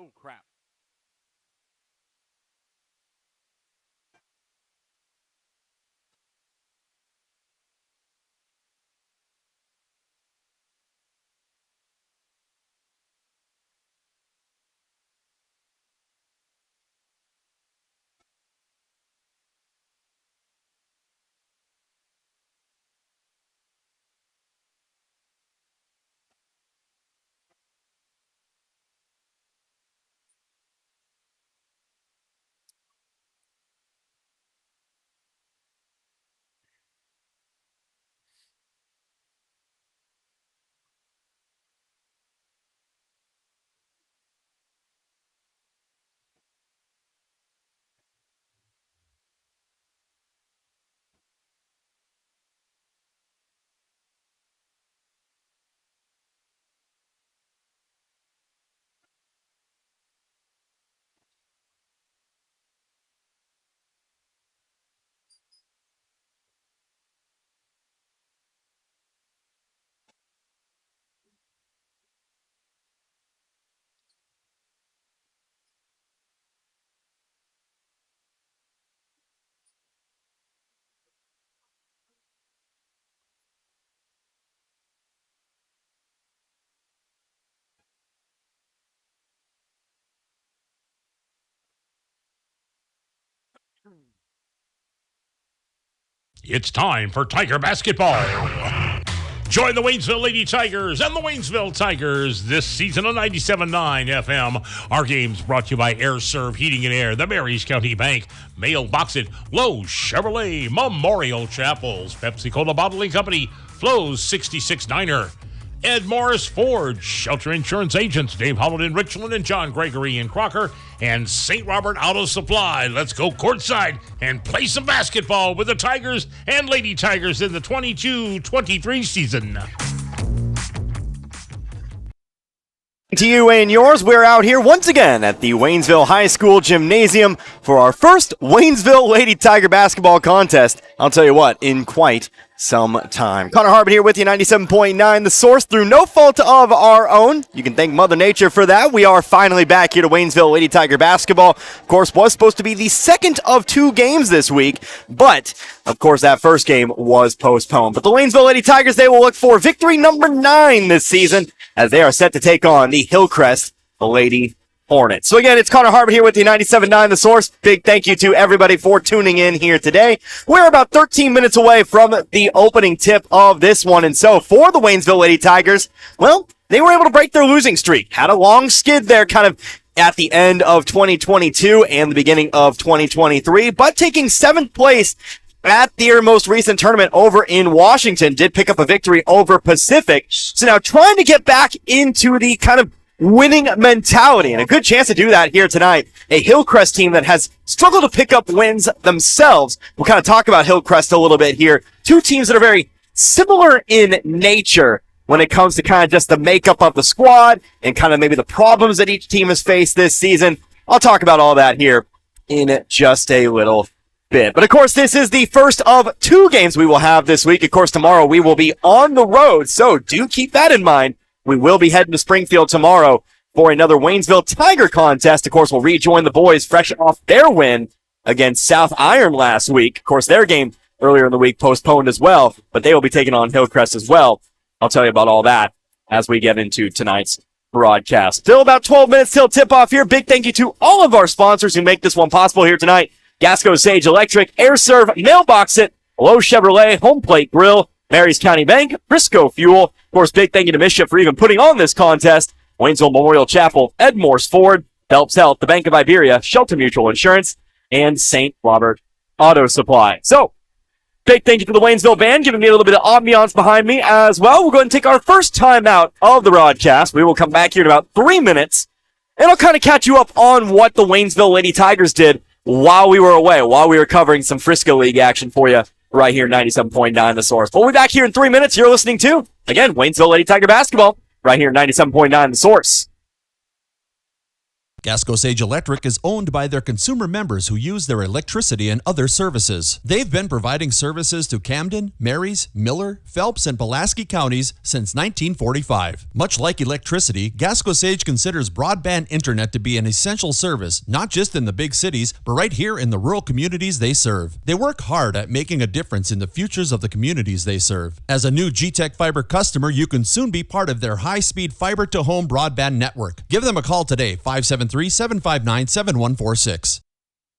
Oh, crap. It's time for Tiger basketball. Join the Waynesville Lady Tigers and the Waynesville Tigers this season on 97.9 FM. Our game's brought to you by Air Serv Heating and Air, the Marys County Bank, Mailbox It, Lowe's Chevrolet, Memorial Chapels, Pepsi Cola Bottling Company, Flo's 66 Niner, Ed Morris Ford, Shelter Insurance Agents, Dave Holland in Richland and John Gregory in Crocker, and St. Robert Auto Supply. Let's go courtside and play some basketball with the Tigers and Lady Tigers in the 22-23 season. To you and yours, we're out here once again at the Waynesville High School Gymnasium for our first Waynesville Lady Tiger basketball contest. I'll tell you what, in quite some time. Connor Harbin here with you, 97.9 The Source, through no fault of our own. You can thank Mother Nature for that. We are finally back here to Waynesville Lady Tiger basketball. Of course, was supposed to be the second of 2 games this week, but of course that first game was postponed. But the Waynesville Lady Tigers, they will look for victory number 9 this season as they are set to take on the Hillcrest, the Lady Hornets. So again, it's Connor Harbin here with the 97.9 The Source. Big thank you to everybody for tuning in here today. We're about 13 minutes away from the opening tip of this one. And so for the Waynesville Lady Tigers, well, they were able to break their losing streak. Had a long skid there kind of at the end of 2022 and the beginning of 2023, but taking 7th place at their most recent tournament over in Washington, did pick up a victory over Pacific. So now trying to get back into the kind of winning mentality, and a good chance to do that here tonight. A Hillcrest team that has struggled to pick up wins themselves. We'll kind of talk about Hillcrest a little bit here. 2 teams that are very similar in nature when it comes to kind of just the makeup of the squad and kind of maybe the problems that each team has faced this season. I'll talk about all that here in just a little bit. But of course, this is the first of 2 games we will have this week. Of course, tomorrow we will be on the road, so do keep that in mind. We will be heading to Springfield tomorrow for another Waynesville Tiger contest. Of course, we'll rejoin the boys fresh off their win against South Iron last week. Of course, their game earlier in the week postponed as well, but they will be taking on Hillcrest as well. I'll tell you about all that as we get into tonight's broadcast. Still about 12 minutes till tip-off here. Big thank you to all of our sponsors who make this one possible here tonight. Gasco Sage Electric, AirServe, Mailbox It, Lowe's Chevrolet, Home Plate Grill, Marys County Bank, Briscoe Fuel. Of course, big thank you to Mischief for even putting on this contest. Waynesville Memorial Chapel, Ed Morse Ford, Phelps Health, the Bank of Iberia, Shelter Mutual Insurance, and St. Robert Auto Supply. So, big thank you to the Waynesville band, giving me a little bit of ambiance behind me as well. We'll go ahead and take our first time out of the broadcast. We will come back here in about 3 minutes, and I'll kind of catch you up on what the Waynesville Lady Tigers did while we were away, while we were covering some Frisco League action for you right here, 97.9 The Source. We'll be back here in 3 minutes. You're listening to, again, Waynesville Lady Tiger basketball right here, 97.9 The Source. Gasco Sage Electric is owned by their consumer members who use their electricity and other services. They've been providing services to Camden, Marys, Miller, Phelps, and Pulaski counties since 1945. Much like electricity, Gasco Sage considers broadband internet to be an essential service, not just in the big cities, but right here in the rural communities they serve. They work hard at making a difference in the futures of the communities they serve. As a new G-Tech Fiber customer, you can soon be part of their high-speed fiber-to-home broadband network. Give them a call today, 573-759-7146.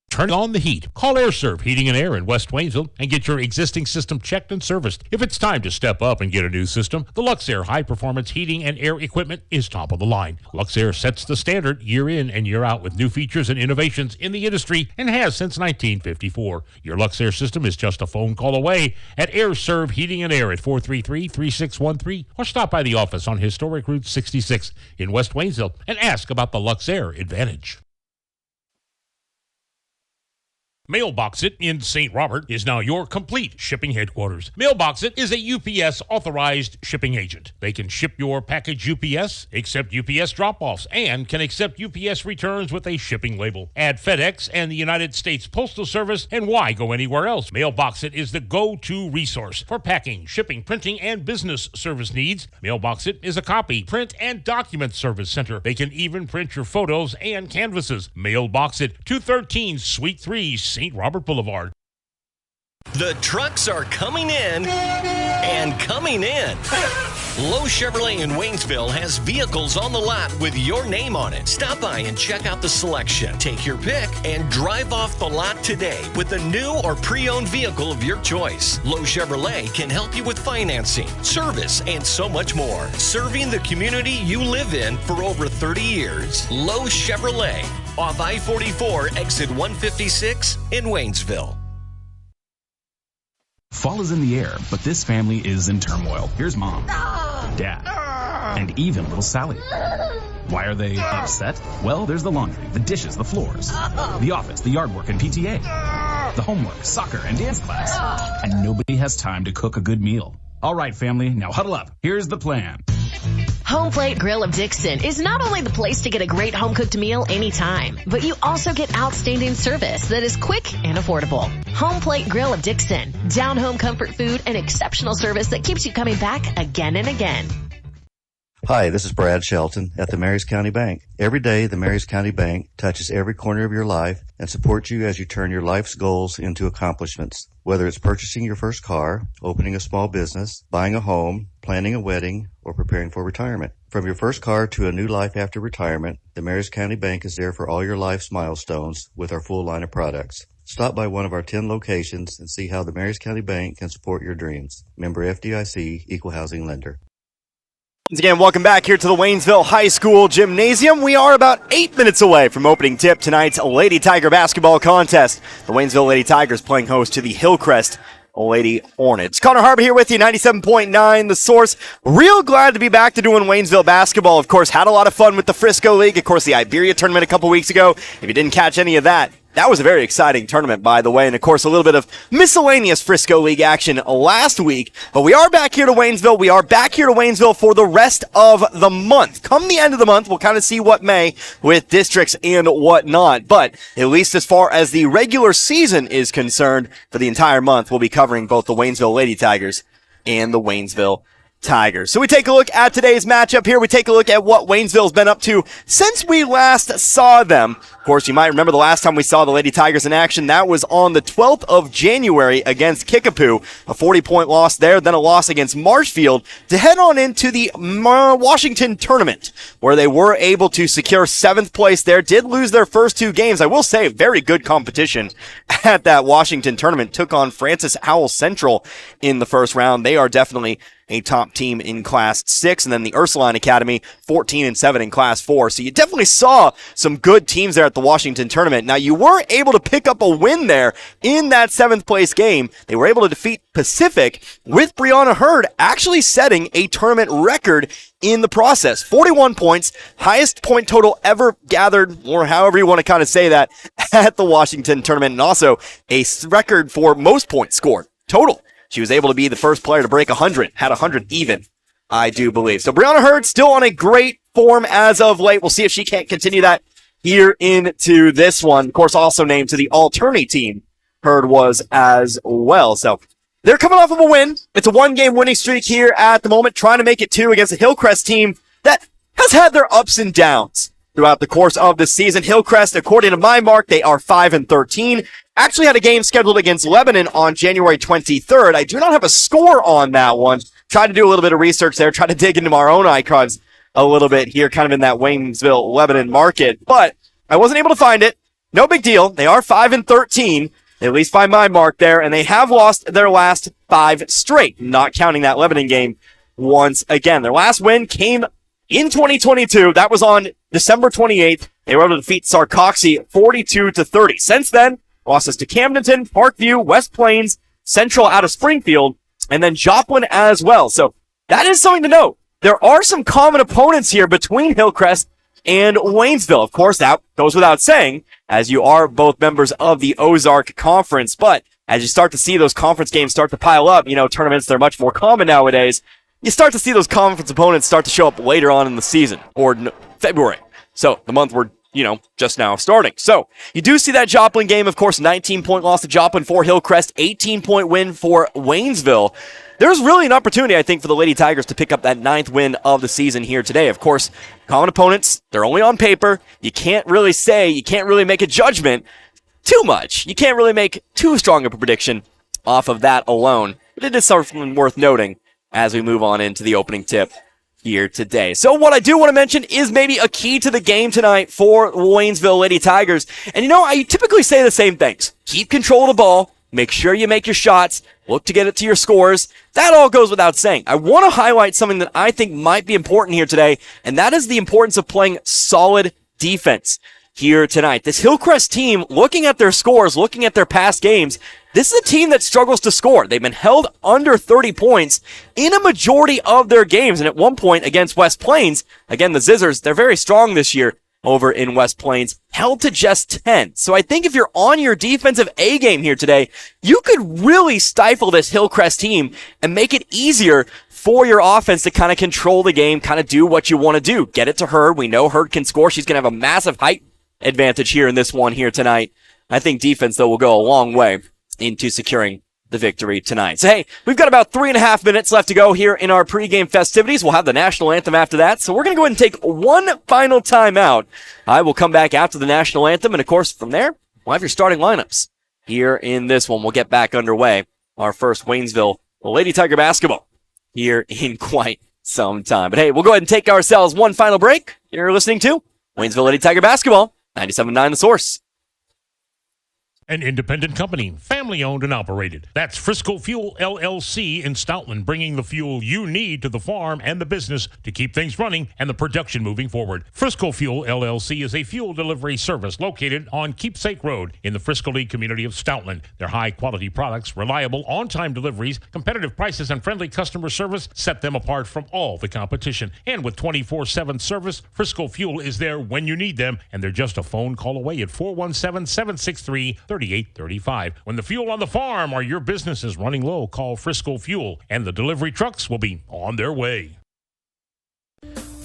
Turn on the heat. Call AirServe Heating and Air in West Waynesville and get your existing system checked and serviced. If it's time to step up and get a new system, the Luxair high-performance heating and air equipment is top of the line. Luxair sets the standard year in and year out with new features and innovations in the industry and has since 1954. Your Luxair system is just a phone call away at AirServe Heating and Air at 433-3613 or stop by the office on Historic Route 66 in West Waynesville and ask about the Luxair Advantage. Mailbox It in St. Robert is now your complete shipping headquarters. Mailbox It is a UPS authorized shipping agent. They can ship your package UPS, accept UPS drop-offs, and can accept UPS returns with a shipping label. Add FedEx and the United States Postal Service, and why go anywhere else? Mailbox It is the go-to resource for packing, shipping, printing, and business service needs. Mailbox It is a copy, print, and document service center. They can even print your photos and canvases. Mailbox It, 213 Suite 3, St. Robert Boulevard. The trucks are coming in and coming in. Lowe Chevrolet in Waynesville has vehicles on the lot with your name on it. Stop by and check out the selection. Take your pick and drive off the lot today with a new or pre-owned vehicle of your choice. Lowe Chevrolet can help you with financing, service, and so much more. Serving the community you live in for over 30 years. Lowe Chevrolet, off I-44, exit 156 in Waynesville. Fall is in the air, but this family is in turmoil. Here's Mom, Dad, and even little Sally. Why are they upset? Well, there's the laundry, the dishes, the floors, the office, the yard work and PTA, the homework, soccer, and dance class. And nobody has time to cook a good meal. All right, family, now huddle up. Here's the plan. Home Plate Grill of Dixon is not only the place to get a great home-cooked meal anytime, but you also get outstanding service that is quick and affordable. Home Plate Grill of Dixon. Down-home comfort food and exceptional service that keeps you coming back again and again. Hi, this is Brad Shelton at the Marys County Bank. Every day, the Marys County Bank touches every corner of your life and supports you as you turn your life's goals into accomplishments. Whether it's purchasing your first car, opening a small business, buying a home, planning a wedding, or preparing for retirement. From your first car to a new life after retirement, the Marys County Bank is there for all your life's milestones with our full line of products. Stop by one of our 10 locations and see how the Marys County Bank can support your dreams. Member FDIC, Equal Housing Lender. Once again, welcome back here to the Waynesville High School Gymnasium. We are about 8 minutes away from opening tip tonight's Lady Tiger basketball contest. The Waynesville Lady Tigers playing host to the Hillcrest Lady Hornets. Connor Harbor here with you, 97.9 The Source. Real glad to be back to doing Waynesville basketball. Of course, had a lot of fun with the Frisco League. Of course, the Iberia tournament a couple weeks ago. If you didn't catch any of that, that was a very exciting tournament, by the way. And, of course, a little bit of miscellaneous Frisco League action last week. But we are back here to Waynesville. We are back here to Waynesville for the rest of the month. Come the end of the month, we'll kind of see what may with districts and whatnot. But at least as far as the regular season is concerned, for the entire month, we'll be covering both the Waynesville Lady Tigers and the Waynesville Tigers. So we take a look at today's matchup here. We take a look at what Waynesville's been up to since we last saw them. Of course, you might remember the last time we saw the Lady Tigers in action. That was on the 12th of January against Kickapoo. A 40-point loss there, then a loss against Marshfield to head on into the Washington tournament, where they were able to secure 7th place there. Did lose their first 2 games. I will say, very good competition at that Washington tournament. Took on Francis Howell Central in the first round. They are definitely a top team in Class 6, and then the Ursuline Academy, 14-7 in Class 4. So you definitely saw some good teams there at the Washington tournament. Now, you were able to pick up a win there in that 7th place game. They were able to defeat Pacific, with Brianna Hurd actually setting a tournament record in the process. 41 points, highest point total ever gathered, or however you want to kind of say that, at the Washington tournament, and also a record for most points scored total. She was able to be the first player to break 100, had 100 even, I do believe. So Brianna Hurd still on a great form as of late. We'll see if she can't continue that here into this one. Of course, also named to the Alternate team, Hurd was as well. So they're coming off of a win. It's a 1-game winning streak here at the moment, trying to make it 2 against a Hillcrest team that has had their ups and downs throughout the course of the season. Hillcrest, according to my mark, they are 5-13. Actually had a game scheduled against Lebanon on January 23rd. I do not have a score on that one. Tried to do a little bit of research there, try to dig into our own archives a little bit here, kind of in that Waynesville, Lebanon market, but I wasn't able to find it. No big deal. They are 5-13, at least by my mark there, and they have lost their last 5 straight, not counting that Lebanon game once again. Their last win came in 2022. That was on December 28th. They were able to defeat Sarcoxy 42-30. Since then, losses to Camdenton, Parkview, West Plains, Central out of Springfield, and then Joplin as well. So that is something to note. There are some common opponents here between Hillcrest and Waynesville. Of course, that goes without saying, as you are both members of the Ozark Conference. But as you start to see those conference games start to pile up, tournaments, they're much more common nowadays. You start to see those conference opponents start to show up later on in the season, or February. So the month we're just now starting. So you do see that Joplin game, of course, 19-point loss to Joplin for Hillcrest, 18-point win for Waynesville. There's really an opportunity, I think, for the Lady Tigers to pick up that 9th win of the season here today. Of course, common opponents, they're only on paper. You can't really make a judgment too much. You can't really make too strong of a prediction off of that alone. But it is something worth noting as we move on into the opening tip here today. So what I do want to mention is maybe a key to the game tonight for Waynesville Lady Tigers. And I typically say the same things. Keep control of the ball. Make sure you make your shots. Look to get it to your scores. That all goes without saying. I want to highlight something that I think might be important here today, and that is the importance of playing solid defense here tonight. This Hillcrest team, looking at their scores, looking at their past games, this is a team that struggles to score. They've been held under 30 points in a majority of their games. And at one point against West Plains, again, the Zizzers, they're very strong this year. over in West Plains, held to just 10. So I think if you're on your defensive A game here today, you could really stifle this Hillcrest team and make it easier for your offense to kind of control the game, kind of do what you want to do. Get it to Hurd. We know Hurd can score. She's going to have a massive height advantage here in this one here tonight. I think defense, though, will go a long way into securing the victory tonight. So, hey, we've got about 3.5 minutes left to go here in our pregame festivities. We'll have the national anthem after that. So we're going to go ahead and take one final timeout. I will come back after the national anthem. And, of course, from there, we'll have your starting lineups here in this one. We'll get back underway. Our first Waynesville Lady Tiger basketball here in quite some time. But, hey, we'll go ahead and take ourselves one final break. You're listening to Waynesville Lady Tiger basketball, 97.9 The Source. An independent company, family-owned and operated. That's Frisco Fuel LLC in Stoutland, bringing the fuel you need to the farm and the business to keep things running and the production moving forward. Frisco Fuel LLC is a fuel delivery service located on Keepsake Road in the Frisco Lee community of Stoutland. Their high-quality products, reliable, on-time deliveries, competitive prices, and friendly customer service set them apart from all the competition. And with 24/7 service, Frisco Fuel is there when you need them, and they're just a phone call away at 417-763-3835. When the fuel on the farm or your business is running low, call Frisco Fuel, and the delivery trucks will be on their way.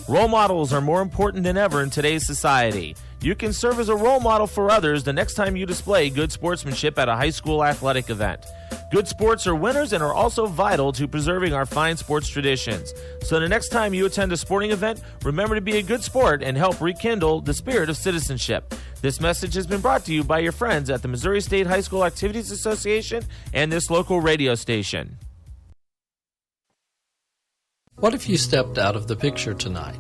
Role models are more important than ever in today's society. You can serve as a role model for others the next time you display good sportsmanship at a high school athletic event. Good sports are winners and are also vital to preserving our fine sports traditions. So the next time you attend a sporting event, remember to be a good sport and help rekindle the spirit of citizenship. This message has been brought to you by your friends at the Missouri State High School Activities Association and this local radio station. What if you stepped out of the picture tonight?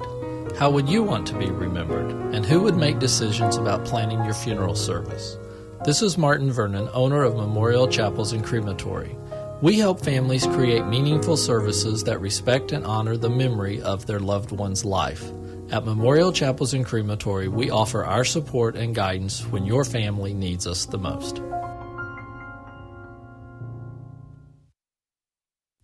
How would you want to be remembered? And who would make decisions about planning your funeral service? This is Martin Vernon, owner of Memorial Chapels and Crematory. We help families create meaningful services that respect and honor the memory of their loved one's life. At Memorial Chapels and Crematory, we offer our support and guidance when your family needs us the most.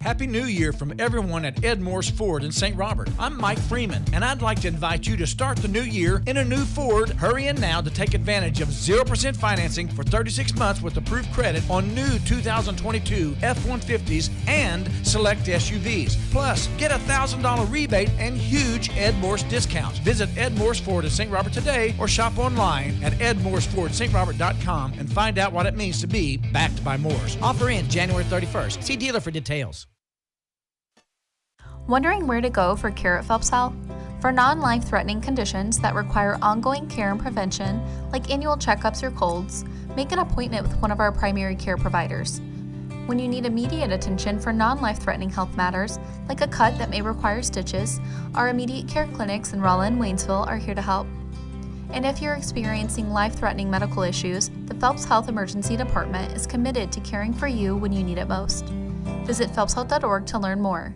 Happy New Year from everyone at Ed Morse Ford in St. Robert. I'm Mike Freeman, and I'd like to invite you to start the new year in a new Ford. Hurry in now to take advantage of 0% financing for 36 months with approved credit on new 2022 F-150s and select SUVs. Plus, get a $1,000 rebate and huge Ed Morse discounts. Visit Ed Morse Ford in St. Robert today or shop online at edmorsefordstrobert.com and find out what it means to be backed by Morse. Offer in January 31st. See dealer for details. Wondering where to go for care at Phelps Health? For non-life-threatening conditions that require ongoing care and prevention, like annual checkups or colds, make an appointment with one of our primary care providers. When you need immediate attention for non-life-threatening health matters, like a cut that may require stitches, our immediate care clinics in Rolla and Waynesville are here to help. And if you're experiencing life-threatening medical issues, the Phelps Health Emergency Department is committed to caring for you when you need it most. Visit phelpshealth.org to learn more.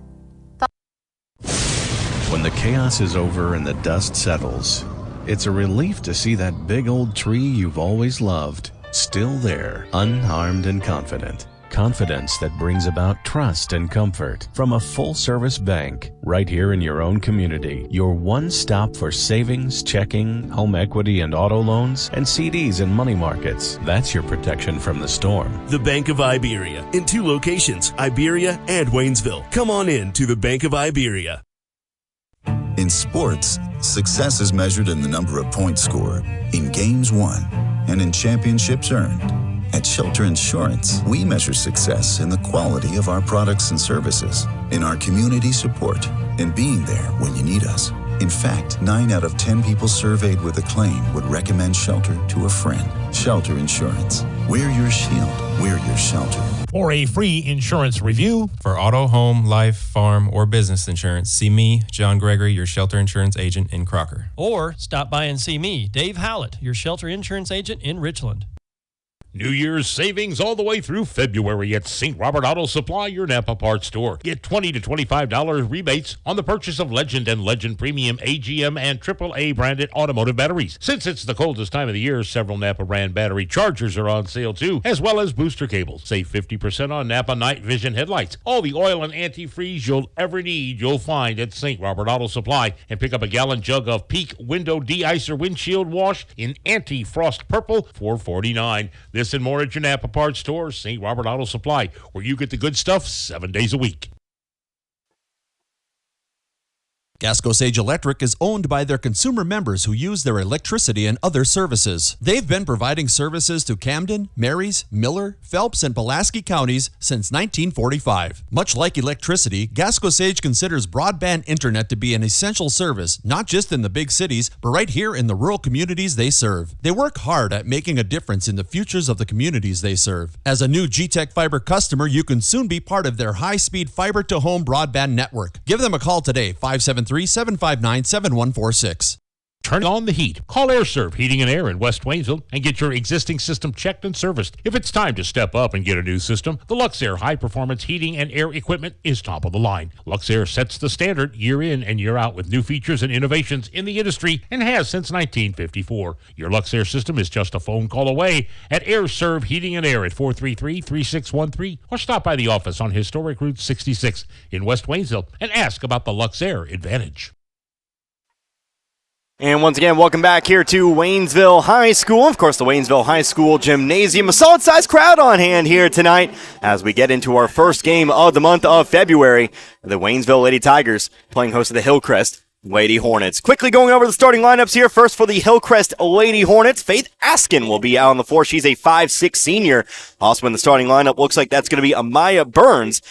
When the chaos is over and the dust settles, it's a relief to see that big old tree you've always loved, still there, unharmed and confident. Confidence that brings about trust and comfort from a full-service bank right here in your own community. Your one stop for savings, checking, home equity and auto loans, and CDs and money markets. That's your protection from the storm. The Bank of Iberia in 2 locations, Iberia and Waynesville. Come on in to the Bank of Iberia. In sports, success is measured in the number of points scored, in games won, and in championships earned. At Shelter Insurance, we measure success in the quality of our products and services, in our community support, and being there when you need us. In fact, 9 out of 10 people surveyed with a claim would recommend Shelter to a friend. Shelter Insurance. We're your shield. We're your shelter. For a free insurance review, for auto, home, life, farm, or business insurance, see me, John Gregory, your shelter insurance agent in Crocker. Or stop by and see me, Dave Howlett, your shelter insurance agent in Richland. New Year's savings all the way through February at St. Robert Auto Supply, your Napa parts store. Get $20 to $25 rebates on the purchase of Legend and Legend Premium AGM and AAA branded automotive batteries. Since it's the coldest time of the year, several Napa brand battery chargers are on sale too, as well as booster cables. Save 50% on Napa night vision headlights. All the oil and antifreeze you'll ever need, you'll find at St. Robert Auto Supply. And pick up a gallon jug of Peak Window De-Icer Windshield Wash in anti-frost purple, $4.49. This and more at your Napa parts store, St. Robert Auto Supply, where you get the good stuff 7 days a week. Gasco Sage Electric is owned by their consumer members who use their electricity and other services. They've been providing services to Camden, Marys, Miller, Phelps, and Pulaski counties since 1945. Much like electricity, Gasco Sage considers broadband internet to be an essential service, not just in the big cities, but right here in the rural communities they serve. They work hard at making a difference in the futures of the communities they serve. As a new G-Tech Fiber customer, you can soon be part of their high-speed fiber-to-home broadband network. Give them a call today, 573-759-7146. Turn on the heat. Call AirServe Heating and Air in West Waynesville and get your existing system checked and serviced. If it's time to step up and get a new system, the Luxair high-performance heating and air equipment is top of the line. Luxair sets the standard year in and year out with new features and innovations in the industry and has since 1954. Your Luxair system is just a phone call away at AirServe Heating and Air at 433-3613 or stop by the office on Historic Route 66 in West Waynesville and ask about the Luxair Advantage. And once again, welcome back here to Waynesville High School. Of course, the Waynesville High School Gymnasium. A solid-sized crowd on hand here tonight as we get into our first game of the month of February. The Waynesville Lady Tigers playing host to the Hillcrest Lady Hornets. Quickly going over the starting lineups here. First for the Hillcrest Lady Hornets, Faith Askin will be out on the floor. She's a 5'6" senior. Also in the starting lineup, looks like that's going to be Amaya Burris?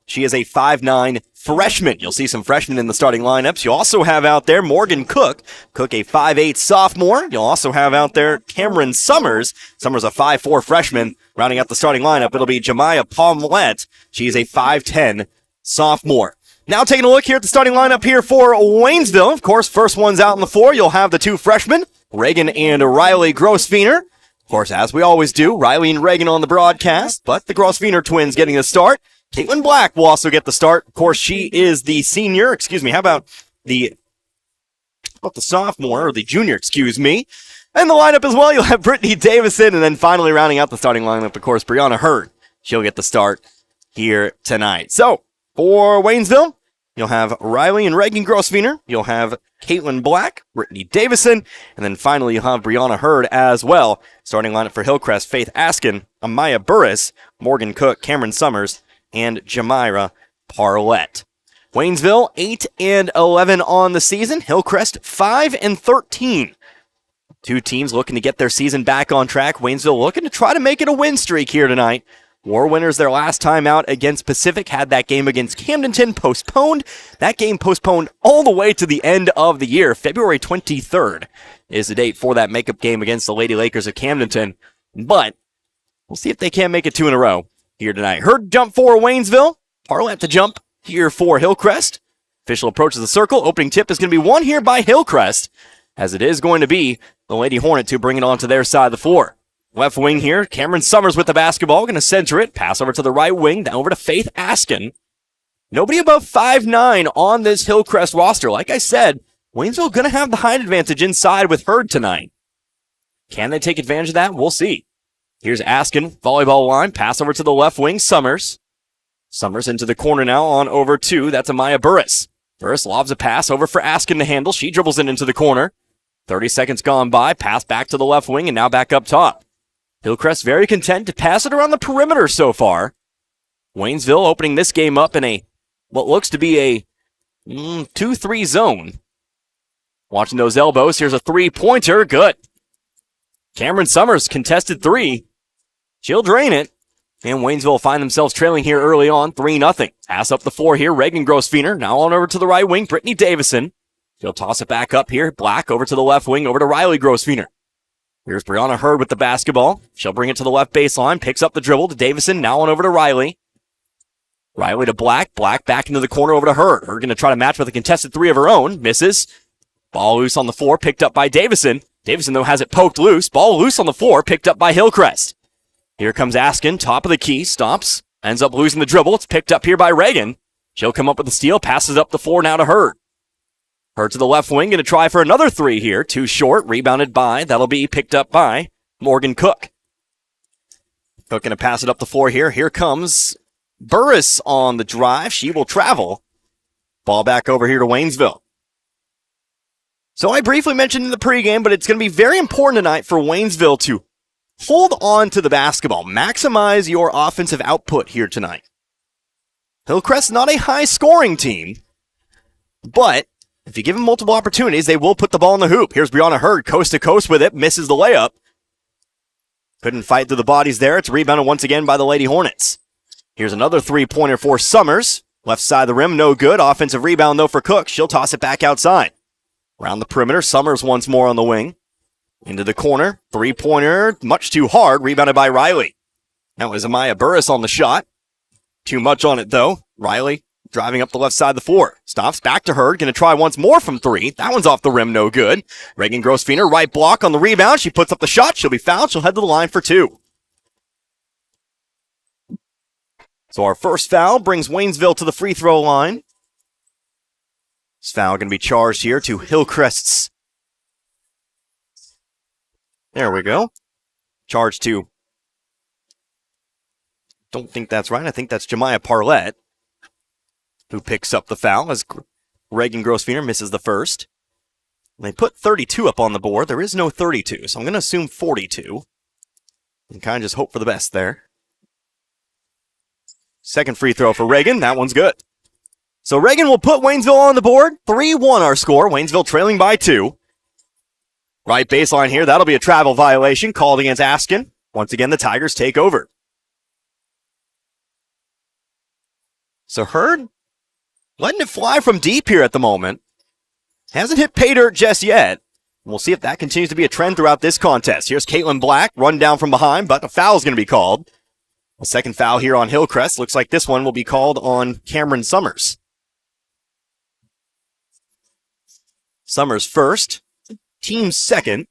She is a 5'9" freshman. You'll see some freshmen in the starting lineups. You also have out there Morgan Cook. Cook, a 5'8" sophomore. You'll also have out there Cameron Summers. Summers, a 5'4" freshman. Rounding out the starting lineup, it'll be Jemiah Palmlett. She's a 5'10" sophomore. Now taking a look here at the starting lineup here for Waynesville. Of course, first one's out on the floor. You'll have the two freshmen, Reagan and Riley Grossfener. Of course, as we always do, Riley and Reagan on the broadcast, but the Grossfener twins getting a start. Caitlin Black will also get the start. Of course, she is the senior. How about the sophomore, or the junior, And the lineup as well, you'll have Brittany Davison, and then finally rounding out the starting lineup, of course, Brianna Hurd. She'll get the start here tonight. So, for Waynesville, you'll have Riley and Reagan Grossfener. You'll have Caitlin Black, Brittany Davison, and then finally you'll have Brianna Hurd as well. Starting lineup for Hillcrest, Faith Askin, Amaya Burris, Morgan Cook, Cameron Summers, and Jemira Parlett. Waynesville 8-11 on the season. Hillcrest 5-13. Two teams looking to get their season back on track. Waynesville looking to try to make it a win streak here tonight. War winners their last time out against Pacific, had that game against Camdenton postponed. That game postponed all the way to the end of the year. February 23rd is the date for that makeup game against the Lady Lakers of Camdenton. But we'll see if they can make it two in a row here tonight. Hurd jump for Waynesville. Parlett to jump here for Hillcrest. Official approaches the circle. Opening tip is going to be won here by Hillcrest, as it is going to be the Lady Hornets who bring it onto their side of the floor. Left wing here, Cameron Summers with the basketball. Going to center it. Pass over to the right wing. Down over to Faith Askin. Nobody above 5'9" on this Hillcrest roster. Like I said, Waynesville going to have the height advantage inside with Hurd tonight. Can they take advantage of that? We'll see. Here's Askin, volleyball line, pass over to the left wing, Summers. Summers into the corner now on over to, that's Amaya Burris. Burris lobs a pass over for Askin to handle. She dribbles it into the corner. 30 seconds gone by, pass back to the left wing and now back up top. Hillcrest very content to pass it around the perimeter so far. Waynesville opening this game up in what looks to be a 2-3 zone. Watching those elbows, here's a three-pointer, good. Cameron Summers contested three. She'll drain it. And Waynesville find themselves trailing here early on, 3-0. Pass up the floor here, Reagan Grossfener. Now on over to the right wing, Brittany Davison. She'll toss it back up here. Black over to the left wing, over to Riley Grossfener. Here's Brianna Hurd with the basketball. She'll bring it to the left baseline, picks up the dribble to Davison. Now on over to Riley. Riley to Black. Black back into the corner over to Hurd. Hurd going to try to match with a contested three of her own. Misses. Ball loose on the floor, picked up by Davison. Davison, though, has it poked loose. Ball loose on the floor, picked up by Hillcrest. Here comes Askin, top of the key, stops, ends up losing the dribble. It's picked up here by Reagan. She'll come up with the steal, passes up the floor now to Hurd. Hurd to the left wing, going to try for another three here. Too short, rebounded by, that'll be picked up by Morgan Cook. Cook going to pass it up the floor here. Here comes Burris on the drive. She will travel. Ball back over here to Waynesville. So I briefly mentioned in the pregame, but it's going to be very important tonight for Waynesville to hold on to the basketball. Maximize your offensive output here tonight. Hillcrest, not a high-scoring team, but if you give them multiple opportunities, they will put the ball in the hoop. Here's Brianna Hurd, coast to coast with it, misses the layup. Couldn't fight through the bodies there. It's rebounded once again by the Lady Hornets. Here's another three-pointer for Summers. Left side of the rim, no good. Offensive rebound, though, for Cook. She'll toss it back outside. Around the perimeter, Summers once more on the wing. Into the corner. Three-pointer, much too hard. Rebounded by Riley. That was Amaya Burris on the shot. Too much on it, though. Riley driving up the left side of the floor. Stops back to Hurd. Going to try once more from three. That one's off the rim, no good. Reagan Grossfeiner, right block on the rebound. She puts up the shot. She'll be fouled. She'll head to the line for two. So our first foul brings Waynesville to the free throw line. This foul going to be charged here to Hillcrest's. There we go. Charge to. Don't think that's right. I think that's Jemiah Parlett who picks up the foul as Reagan Grossfeiner misses the first. They put 32 up on the board. There is no 32, so I'm going to assume 42. And kind of just hope for the best there. Second free throw for Reagan. That one's good. So Reagan will put Waynesville on the board. 3-1 our score. Waynesville trailing by 2. Right baseline here. That'll be a travel violation called against Askin. Once again, the Tigers take over. So Hurd letting it fly from deep here at the moment. Hasn't hit pay dirt just yet. We'll see if that continues to be a trend throughout this contest. Here's Caitlin Black, run down from behind, but a foul is going to be called. A second foul here on Hillcrest. Looks like this one will be called on Cameron Summers. Summers first. Team second.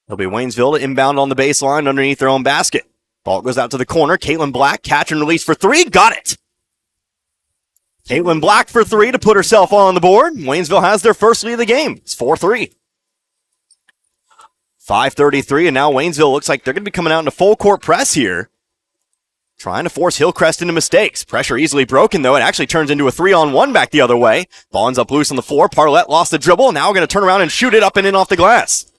It'll be Waynesville to inbound on the baseline underneath their own basket. Ball goes out to the corner. Caitlin Black, catch and release for three. Got it! Caitlin Black for three to put herself on the board. Waynesville has their first lead of the game. It's 4-3. 5:33, and now Waynesville looks like they're going to be coming out into full court press here. Trying to force Hillcrest into mistakes. Pressure easily broken, though. It actually turns into a 3-on-1 back the other way. Ball ends up loose on the floor. Parlett lost the dribble. Now we're going to turn around and shoot it up and in off the glass.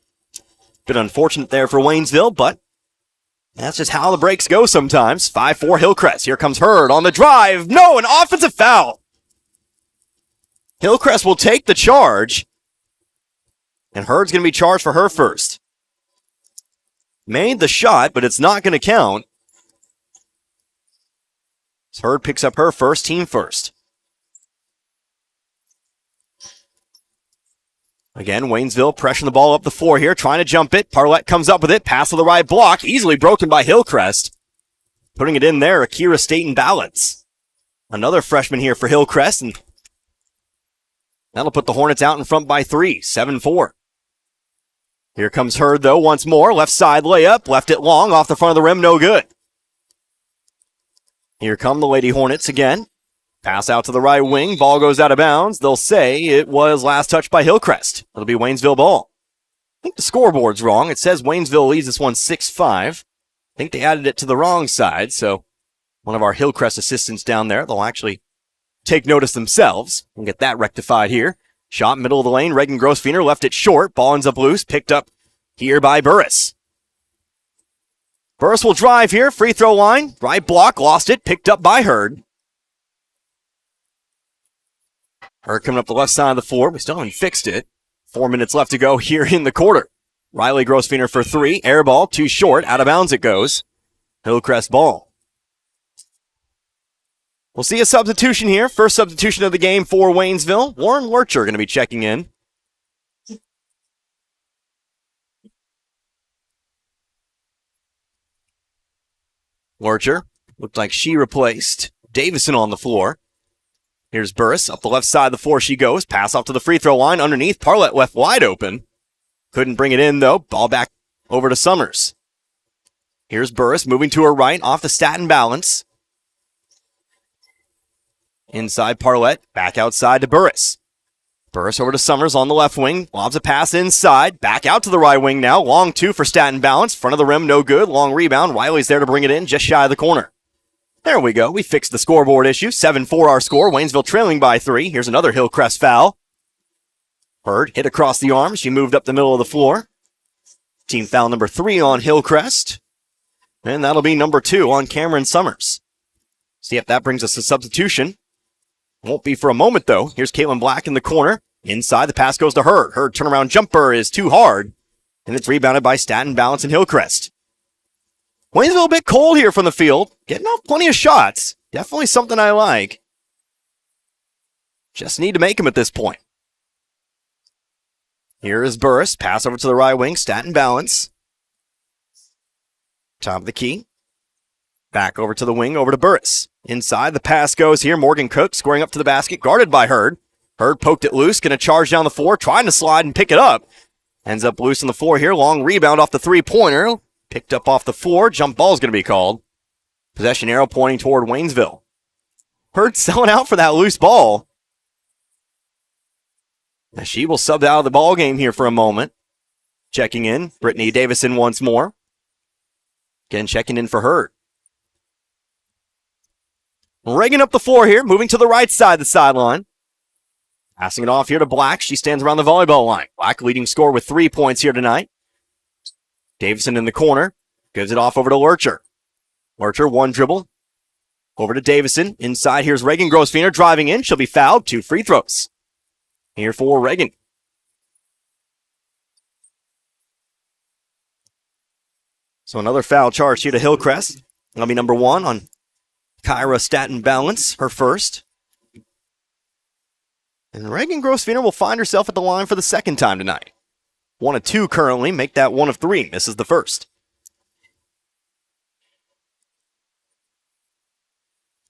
Bit unfortunate there for Waynesville, but that's just how the breaks go sometimes. 5-4 Hillcrest. Here comes Hurd on the drive. No, an offensive foul. Hillcrest will take the charge. And Hurd's going to be charged for her first. Made the shot, but it's not going to count. Hurd picks up her first, team first. Again, Waynesville pressuring the ball up the floor here, trying to jump it. Parlett comes up with it, pass to the right block, easily broken by Hillcrest. Putting it in there, Akira Staten Ballots. Another freshman here for Hillcrest, and that'll put the Hornets out in front by 3, 7-4. Here comes Hurd, though, once more. Left side layup, left it long, off the front of the rim, no good. Here come the Lady Hornets again. Pass out to the right wing, ball goes out of bounds. They'll say it was last touched by Hillcrest. It'll be Waynesville ball. I think the scoreboard's wrong. It says Waynesville leads this one 6-5. I think they added it to the wrong side, so one of our Hillcrest assistants down there, they'll actually take notice themselves. We'll get that rectified here. Shot middle of the lane. Reagan Grossfeiner left it short. Ball ends up loose. Picked up here by Burris. Burris will drive here. Free throw line. Right block. Lost it. Picked up by Hurd. Hurd coming up the left side of the floor. We still haven't fixed it. 4 minutes left to go here in the quarter. Riley Grossfeiner for three. Air ball. Too short. Out of bounds it goes. Hillcrest ball. We'll see a substitution here. First substitution of the game for Waynesville. Warren Lurcher going to be checking in. Lurcher looked like she replaced Davison on the floor. Here's Burris. Up the left side of the floor she goes. Pass off to the free throw line. Underneath. Parlett left wide open. Couldn't bring it in, though. Ball back over to Summers. Here's Burris moving to her right. Off the Staten balance. Inside Parlett. Back outside to Burris. Burris over to Summers on the left wing. Lobs a pass inside. Back out to the right wing now. Long two for Staten balance. Front of the rim, no good. Long rebound. Riley's there to bring it in just shy of the corner. There we go. We fixed the scoreboard issue. 7-4 our score. Waynesville trailing by 3. Here's another Hillcrest foul. Hurd hit across the arm. She moved up the middle of the floor. Team foul number 3 on Hillcrest. And that'll be number 2 on Cameron Summers. See if that brings us a substitution. Won't be for a moment, though. Here's Caitlin Black in the corner. Inside, the pass goes to Hurd. Hurd turnaround jumper is too hard. And it's rebounded by Staten balance and Hillcrest. Waynesville a bit cold here from the field. Getting off plenty of shots. Definitely something I like. Just need to make them at this point. Here is Burris. Pass over to the right wing. Staten balance. Top of the key. Back over to the wing. Over to Burris. Inside, the pass goes here. Morgan Cook scoring up to the basket. Guarded by Hurd. Hurd poked it loose. Going to charge down the floor. Trying to slide and pick it up. Ends up loose on the floor here. Long rebound off the three-pointer. Picked up off the floor. Jump ball is going to be called. Possession arrow pointing toward Waynesville. Hurd selling out for that loose ball. Now she will sub out of the ball game here for a moment. Checking in. Brittany Davison once more. Again, checking in for Hurd. Reagan up the floor here. Moving to the right side of the sideline. Passing it off here to Black. She stands around the volleyball line. Black leading scorer with 3 points here tonight. Davison in the corner. Gives it off over to Lurcher. Lurcher, one dribble. Over to Davison. Inside, here's Reagan Grossfeiner driving in. She'll be fouled. 2 free throws. Here for Reagan. So another foul charge here to Hillcrest. That'll be number 1 on Kyra Staten balance, her first. And Reagan Grossfeiner will find herself at the line for the second time tonight. 1 of 2 currently. Make that 1 of 3. Misses the first.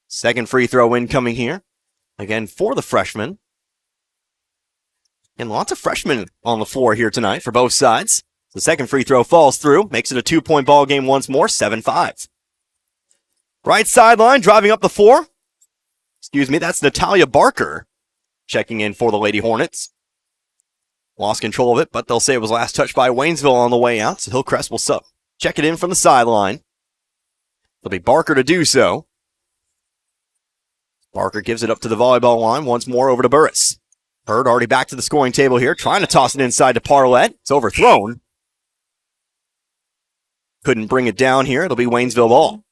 Second free throw incoming here. Again for the freshman. And lots of freshmen on the floor here tonight for both sides. The second free throw falls through. Makes it a 2-point ball game once more. 7-5. Right sideline, driving up the floor. Excuse me, that's Natalia Barker checking in for the Lady Hornets. Lost control of it, but they'll say it was last touched by Waynesville on the way out, so Hillcrest will check it in from the sideline. It'll be Barker to do so. Barker gives it up to the volleyball line, once more over to Burris. Hurd already back to the scoring table here, trying to toss it inside to Parlett. It's overthrown. Couldn't bring it down here. It'll be Waynesville ball.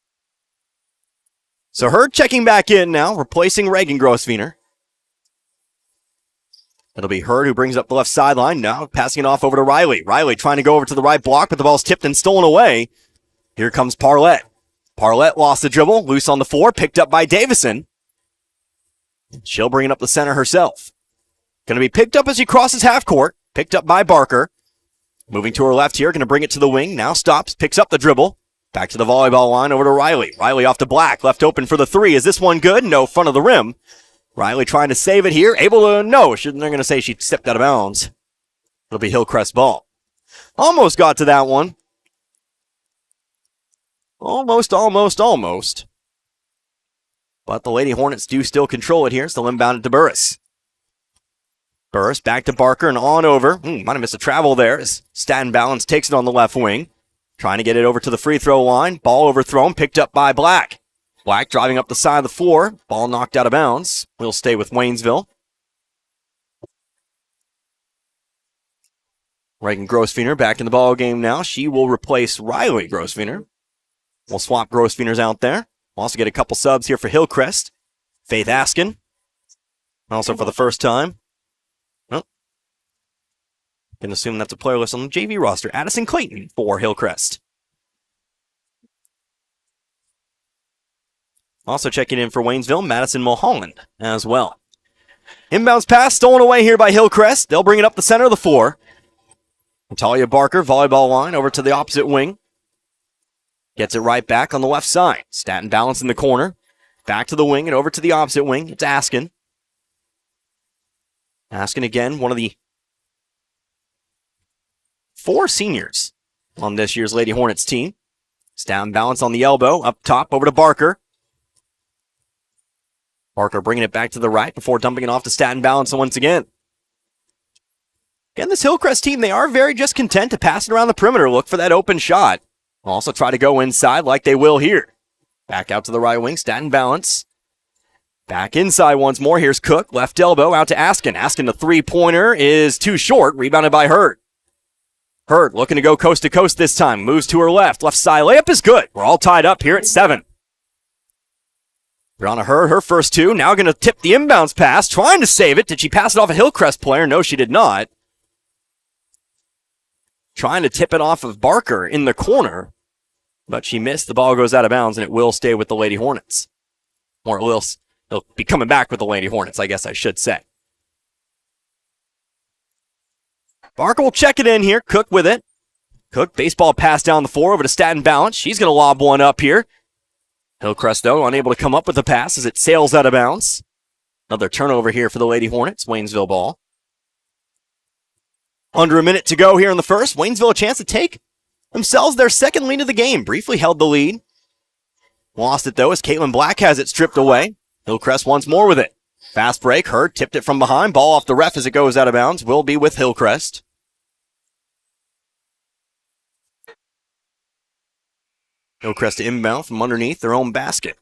So Hurd checking back in now, replacing Reagan Grossfeiner. It'll be Hurd who brings up the left sideline. Now passing it off over to Riley. Riley trying to go over to the right block, but the ball's tipped and stolen away. Here comes Parlett. Parlett lost the dribble, loose on the floor, picked up by Davison. She'll bring it up the center herself. Going to be picked up as she crosses half court. Picked up by Barker. Moving to her left here, going to bring it to the wing. Now stops, picks up the dribble. Back to the volleyball line over to Riley. Riley off to Black, left open for the 3. Is this one good? No, front of the rim. Riley trying to save it here. Able to, no, they're going to say she stepped out of bounds. It'll be Hillcrest ball. Almost got to that one. Almost. But the Lady Hornets do still control it here. Still inbounded to Burris. Burris back to Barker and on over. Might have missed a travel there as Staten balance takes it on the left wing. Trying to get it over to the free throw line. Ball overthrown, picked up by Black. Black driving up the side of the floor. Ball knocked out of bounds. We'll stay with Waynesville. Reagan Grossfeiner back in the ball game now. She will replace Riley Grossfeiner. We'll swap Grossfeiners out there. We'll also get a couple subs here for Hillcrest. Faith Askin. Also for the first time. Can assume that's a player list on the JV roster. Addison Clayton for Hillcrest. Also checking in for Waynesville, Madison Mulholland as well. Inbounds pass stolen away here by Hillcrest. They'll bring it up the center of the floor. Natalia Barker, volleyball line, over to the opposite wing. Gets it right back on the left side. Staten balance in the corner. Back to the wing and over to the opposite wing. It's Askin. Asking again, one of the 4 seniors on this year's Lady Hornets team. It's down balance on the elbow, up top, over to Barker. Barker bringing it back to the right before dumping it off to Staten Balance once again. Again, this Hillcrest team, they are very just content to pass it around the perimeter, look for that open shot. Also try to go inside like they will here. Back out to the right wing, Staten Balance. Back inside once more. Here's Cook, left elbow out to Askin. Askin, the three-pointer is too short, rebounded by Hurd. Hurd looking to go coast to coast this time. Moves to her left. Left side layup is good. We're all tied up here at 7. Brianna Hurd, her first 2. Now going to tip the inbounds pass. Trying to save it. Did she pass it off a Hillcrest player? No, she did not. Trying to tip it off of Barker in the corner. But she missed. The ball goes out of bounds, and it will stay with the Lady Hornets. Or it'll be coming back with the Lady Hornets, I guess I should say. Barker will check it in here. Cook with it. Cook, baseball pass down the floor over to Staten Balance. She's going to lob one up here. Hillcrest, though, unable to come up with the pass as it sails out of bounds. Another turnover here for the Lady Hornets. Waynesville ball. Under a minute to go here in the first. Waynesville a chance to take themselves their second lead of the game. Briefly held the lead. Lost it, though, as Caitlin Black has it stripped away. Hillcrest once more with it. Fast break. Hurd tipped it from behind. Ball off the ref as it goes out of bounds. Will be with Hillcrest. Hillcrest to inbound from underneath their own basket.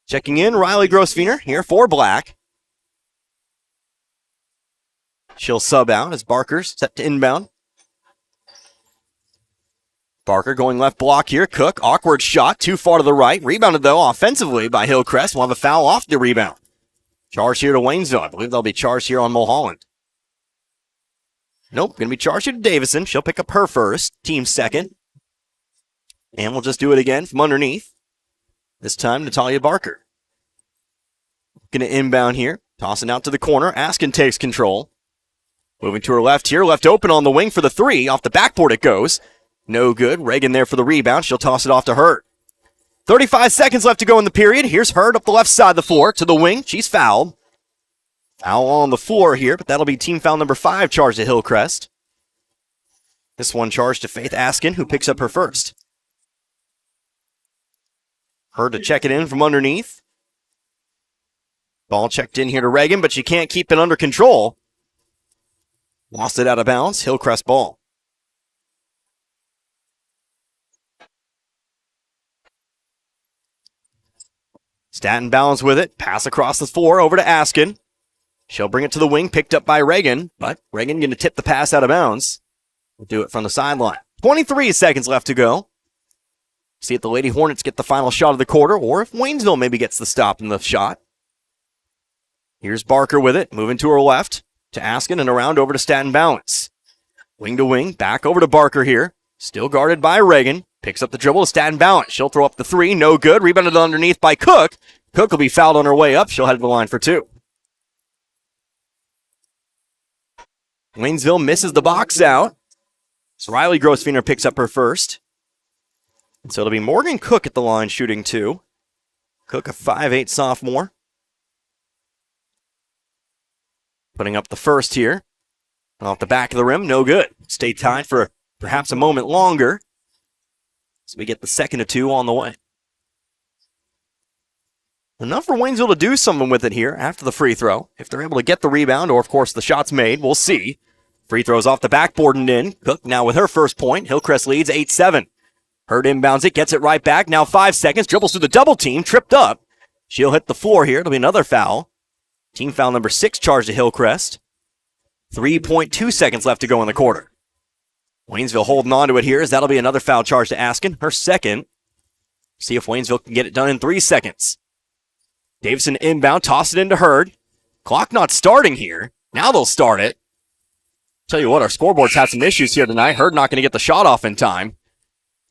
Checking in, Riley Grossfener here for Black. She'll sub out as Barker's set to inbound. Barker going left block here. Cook, awkward shot, too far to the right. Rebounded, though, offensively by Hillcrest. We'll have a foul off the rebound. Charge here to Waynesville. I believe they'll be charged here on Mulholland. Nope, going to be charged here to Davison. She'll pick up her first, team second. And we'll just do it again from underneath. This time, Natalia Barker. Going to inbound here. Tossing out to the corner. Askin takes control. Moving to her left here. Left open on the wing for the 3. Off the backboard it goes. No good. Reagan there for the rebound. She'll toss it off to Hurd. 35 seconds left to go in the period. Here's Hurd up the left side of the floor to the wing. She's fouled. Foul on the floor here, but that'll be team foul number 5 charged to Hillcrest. This one charged to Faith Askin, who picks up her first. Hurd to check it in from underneath. Ball checked in here to Reagan, but she can't keep it under control. Lost it out of bounds. Hillcrest ball. Staten Balance with it. Pass across the floor over to Askin. She'll bring it to the wing, picked up by Reagan, but Reagan going to tip the pass out of bounds. We'll do it from the sideline. 23 seconds left to go. See if the Lady Hornets get the final shot of the quarter, or if Waynesville maybe gets the stop in the shot. Here's Barker with it, moving to her left, to Askin and around over to Staten Balance. Wing to wing, back over to Barker here. Still guarded by Reagan. Picks up the dribble to Staten Balance. She'll throw up the 3, no good. Rebounded underneath by Cook. Cook will be fouled on her way up. She'll head to the line for 2. Waynesville misses the box out. So Riley Grossfener picks up her first. And so it'll be Morgan Cook at the line shooting 2. Cook, a 5'8" sophomore. Putting up the first here. Off the back of the rim, no good. Stay tied for perhaps a moment longer. So we get the second of 2 on the way. Enough for Waynesville to do something with it here after the free throw. If they're able to get the rebound, or of course the shot's made, we'll see. Free throws off the backboard and in. Cook now with her first point. Hillcrest leads 8-7. Hurd inbounds it, gets it right back. Now 5 seconds, dribbles through the double team, tripped up. She'll hit the floor here. It'll be another foul. Team foul number 6 charged to Hillcrest. 3.2 seconds left to go in the quarter. Waynesville holding on to it here as that'll be another foul charge to Askin, her second. See if Waynesville can get it done in 3 seconds. Davison inbound, toss it into Hurd. Clock not starting here. Now they'll start it. Tell you what, our scoreboard's had some issues here tonight. Hurd not going to get the shot off in time.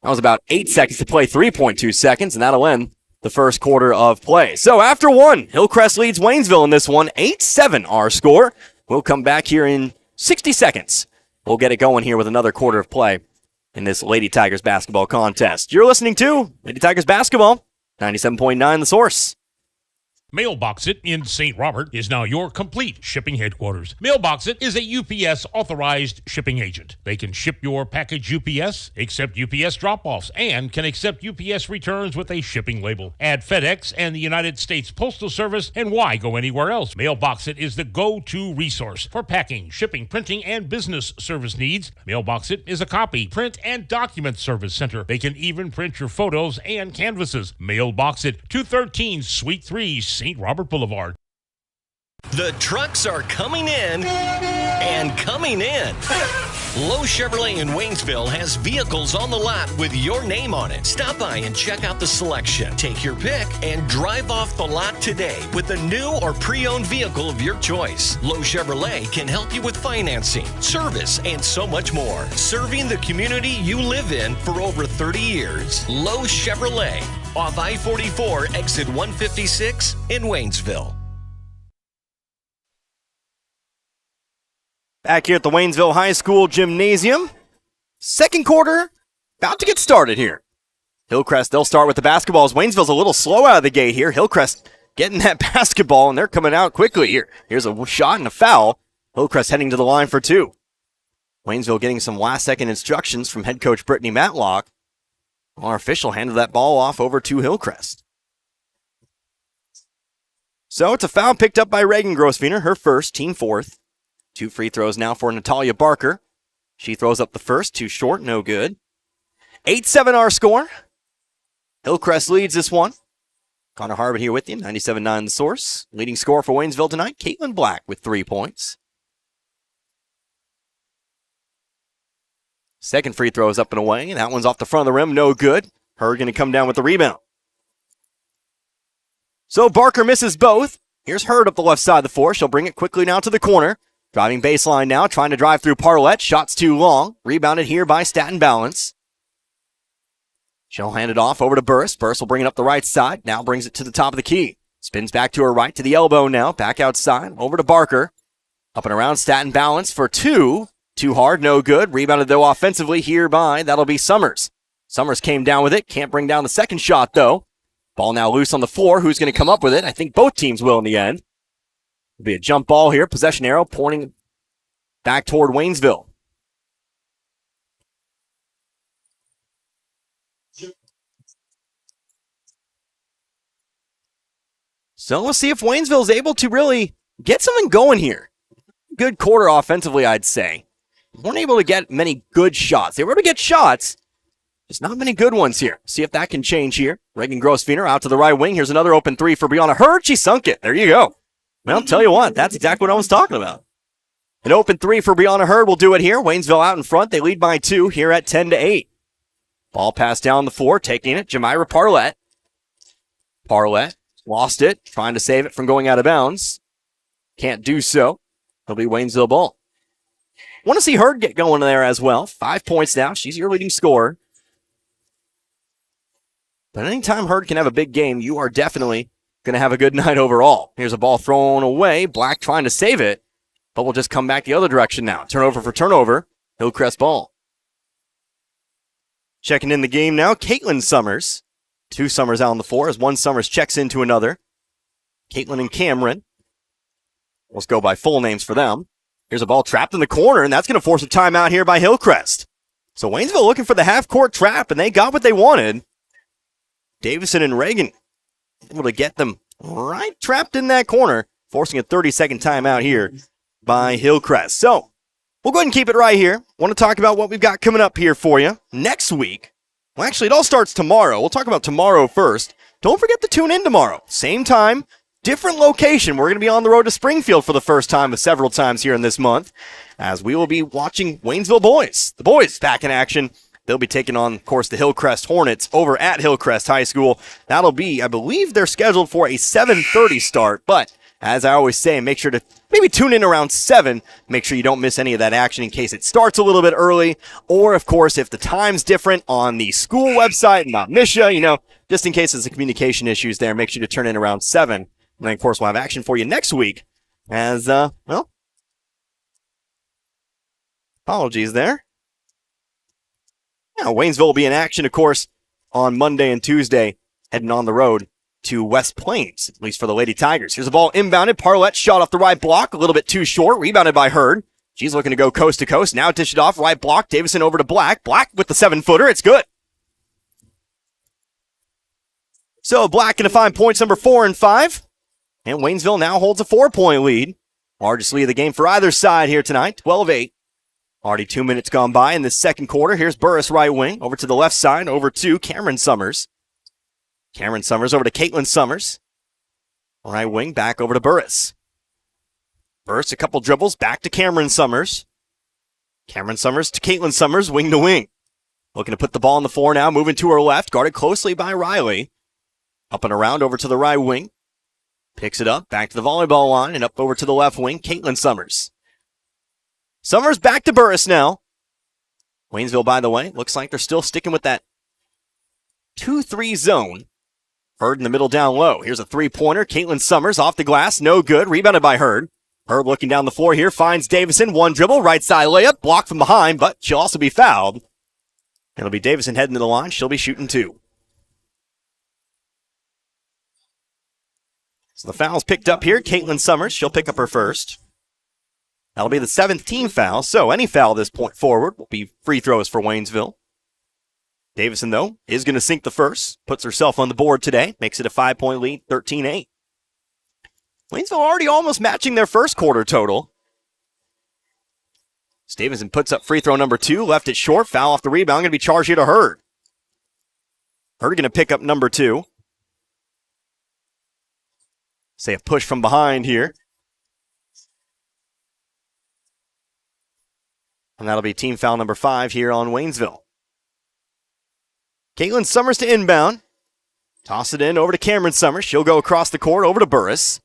That was about 8 seconds to play, 3.2 seconds, and that'll end the first quarter of play. So after 1, Hillcrest leads Waynesville in this one. 8-7 our score. We'll come back here in 60 seconds. We'll get it going here with another quarter of play in this Lady Tigers basketball contest. You're listening to Lady Tigers basketball, 97.9 The Source. Mailbox It in St. Robert is now your complete shipping headquarters. Mailbox It is a UPS authorized shipping agent. They can ship your package UPS, accept UPS drop-offs, and can accept UPS returns with a shipping label. Add FedEx and the United States Postal Service, and why go anywhere else? Mailbox It is the go-to resource for packing, shipping, printing, and business service needs. Mailbox It is a copy, print, and document service center. They can even print your photos and canvases. Mailbox It, 213 Suite 3, St. Robert Boulevard. The trucks are coming in and coming in. Lowe Chevrolet in Waynesville has vehicles on the lot with your name on it. Stop by and check out the selection. Take your pick and drive off the lot today with a new or pre-owned vehicle of your choice. Lowe Chevrolet can help you with financing, service, and so much more. Serving the community you live in for over 30 years. Lowe Chevrolet, off I-44, exit 156 in Waynesville. Back here at the Waynesville High School Gymnasium. Second quarter, about to get started here. Hillcrest, they'll start with the basketballs. Waynesville's a little slow out of the gate here. Hillcrest getting that basketball, and they're coming out quickly here. Here's a shot and a foul. Hillcrest heading to the line for two. Waynesville getting some last-second instructions from head coach Brittany Matlock. Our official handed that ball off over to Hillcrest. So it's a foul picked up by Reagan Grosswiener, her first, team fourth. 2 free throws now for Natalia Barker. She throws up the first, too short, no good. 8-7 our score. Hillcrest leads this one. Connor Harbert here with you, 97.9 The Source. Leading scorer for Waynesville tonight, Caitlin Black with 3 points. Second free throw is up and away. That one's off the front of the rim, no good. Her going to come down with the rebound. So Barker misses both. Here's Hurd up the left side of the floor. She'll bring it quickly now to the corner. Driving baseline now, trying to drive through Parlett. Shot's too long. Rebounded here by Staten Balance. She'll hand it off over to Burst. Burst will bring it up the right side. Now brings it to the top of the key. Spins back to her right to the elbow now. Back outside. Over to Barker. Up and around Staten Balance for 2. Too hard, no good. Rebounded though offensively here by, that'll be Summers. Summers came down with it. Can't bring down the second shot though. Ball now loose on the floor. Who's going to come up with it? I think both teams will in the end. It'll be a jump ball here. Possession arrow pointing back toward Waynesville. So we'll see if Waynesville's able to really get something going here. Good quarter offensively, I'd say. Weren't able to get many good shots. They were able to get shots, just not many good ones here. See if that can change here. Reagan Grosswiener out to the right wing. Here's another open three for Brianna Hurd. She sunk it. There you go. Well, I'll tell you what, that's exactly what I was talking about. An open three for Brianna Hurd will do it here. Waynesville out in front. They lead by 2 here at 10-8. Ball passed down the floor, taking it. Jamira Parlett. Parlett lost it, trying to save it from going out of bounds. Can't do so. It'll be Waynesville ball. Want to see Hurd get going there as well. 5 points now. She's your leading scorer. But anytime Hurd can have a big game, you are definitely going to have a good night overall. Here's a ball thrown away. Black trying to save it, but we'll just come back the other direction now. Turnover for turnover. Hillcrest ball. Checking in the game now, Caitlin Summers. 2 Summers out on the floor as one Summers checks into another. Caitlin and Cameron. Let's go by full names for them. Here's a ball trapped in the corner, and that's going to force a timeout here by Hillcrest. So Waynesville looking for the half-court trap, and they got what they wanted. Davison and Reagan able to get them right trapped in that corner, forcing a 30-second timeout here by Hillcrest. So we'll go ahead and keep it right here. Want to talk about what we've got coming up here for you next week. Well, actually, it all starts tomorrow. We'll talk about tomorrow first. Don't forget to tune in tomorrow. Same time, different location. We're going to be on the road to Springfield for the first time several times here in this month, as we will be watching Waynesville boys. The boys back in action. They'll be taking on, of course, the Hillcrest Hornets over at Hillcrest High School. That'll be, I believe they're scheduled for a 7:30 start, but as I always say, make sure to maybe tune in around 7. Make sure you don't miss any of that action in case it starts a little bit early, or, of course, if the time's different on the school website, not Misha, just in case there's some communication issues there, make sure to turn in around 7. And then, of course, we'll have action for you next week as, apologies there. Yeah, Waynesville will be in action, of course, on Monday and Tuesday, heading on the road to West Plains, at least for the Lady Tigers. Here's the ball inbounded. Parlett shot off the right block, a little bit too short. Rebounded by Hurd. She's looking to go coast to coast. Now dish it off, right block. Davison over to Black. Black with the 7-footer. It's good. So Black going to find points number 4 and 5. And Waynesville now holds a 4-point lead. Largest lead of the game for either side here tonight, 12-8. Already 2 minutes gone by in the second quarter. Here's Burris right wing, over to the left side, over to Cameron Summers. Cameron Summers over to Caitlin Summers. Right wing, back over to Burris. Burris, a couple dribbles, back to Cameron Summers. Cameron Summers to Caitlin Summers, wing to wing. Looking to put the ball on the floor now, moving to her left, guarded closely by Riley. Up and around over to the right wing. Picks it up, back to the volleyball line, and up over to the left wing, Caitlin Summers. Summers back to Burris now. Waynesville, by the way, looks like they're still sticking with that 2-3 zone. Hurd in the middle down low. Here's a three-pointer. Caitlin Summers off the glass, no good. Rebounded by Hurd. Hurd looking down the floor here, finds Davison. One dribble, right side layup, blocked from behind, but she'll also be fouled. It'll be Davison heading to the line. She'll be shooting 2. So the foul's picked up here. Caitlin Summers, she'll pick up her first. That'll be the 7th team foul, so any foul this point forward will be free throws for Waynesville. Davison, though, is going to sink the first, puts herself on the board today, makes it a 5-point lead, 13-8. Waynesville already almost matching their first quarter total. Davison puts up free throw number 2, left it short, foul off the rebound, going to be charged here to Hurd. Hurd going to pick up number 2. Say a push from behind here. And that'll be team foul number 5 here on Waynesville. Caitlin Summers to inbound. Toss it in over to Cameron Summers. She'll go across the court over to Burris.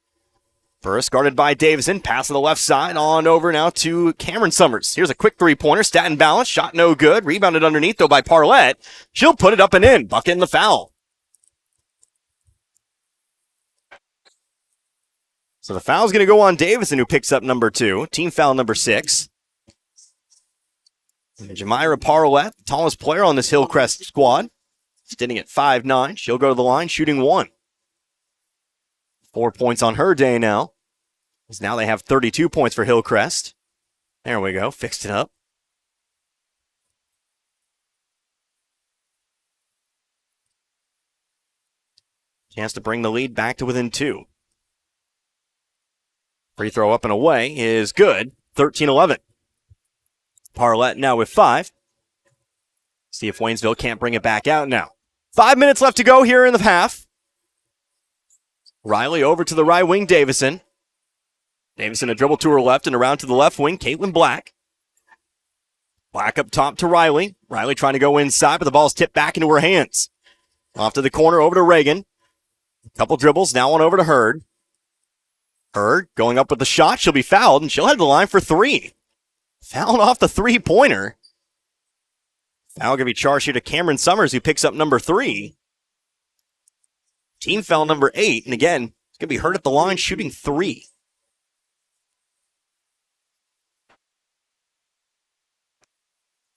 Burris guarded by Davison. Pass to the left side. On over now to Cameron Summers. Here's a quick three-pointer. Stat and balance. Shot no good. Rebounded underneath though by Parlett. She'll put it up and in. Bucket in the foul. So the foul's going to go on Davison, who picks up number 2. Team foul number 6. And Jamira Parlett, tallest player on this Hillcrest squad, standing at 5'9". She'll go to the line, shooting 1. 4 points on her day now. As now they have 32 points for Hillcrest. There we go, fixed it up. Chance to bring the lead back to within 2. Free throw up and away is good, 13-11. Parlett now with 5. See if Waynesville can't bring it back out now. 5 minutes left to go here in the half. Riley over to the right wing, Davison. Davison a dribble to her left and around to the left wing, Caitlin Black. Black up top to Riley. Riley trying to go inside, but the ball's tipped back into her hands. Off to the corner, over to Reagan. A couple dribbles, now on over to Hurd. Hurd going up with the shot. She'll be fouled, and she'll head to the line for 3. Fouled off the three-pointer. Foul going to be charged here to Cameron Summers, who picks up number 3. Team foul number 8, and again, it's going to be Hurd at the line shooting 3.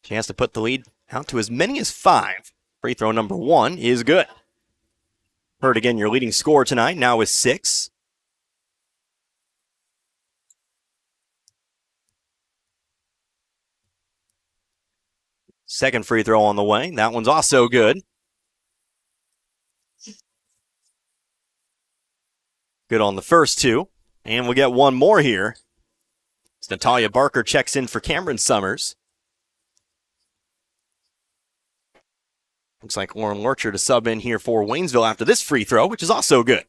Chance to put the lead out to as many as 5. Free throw number 1 is good. Hurd again, your leading scorer tonight, now with 6. Second free throw on the way. That one's also good. Good on the first 2. And we'll get one more here. As Natalia Barker checks in for Cameron Summers. Looks like Lauren Lurcher to sub in here for Waynesville after this free throw, which is also good.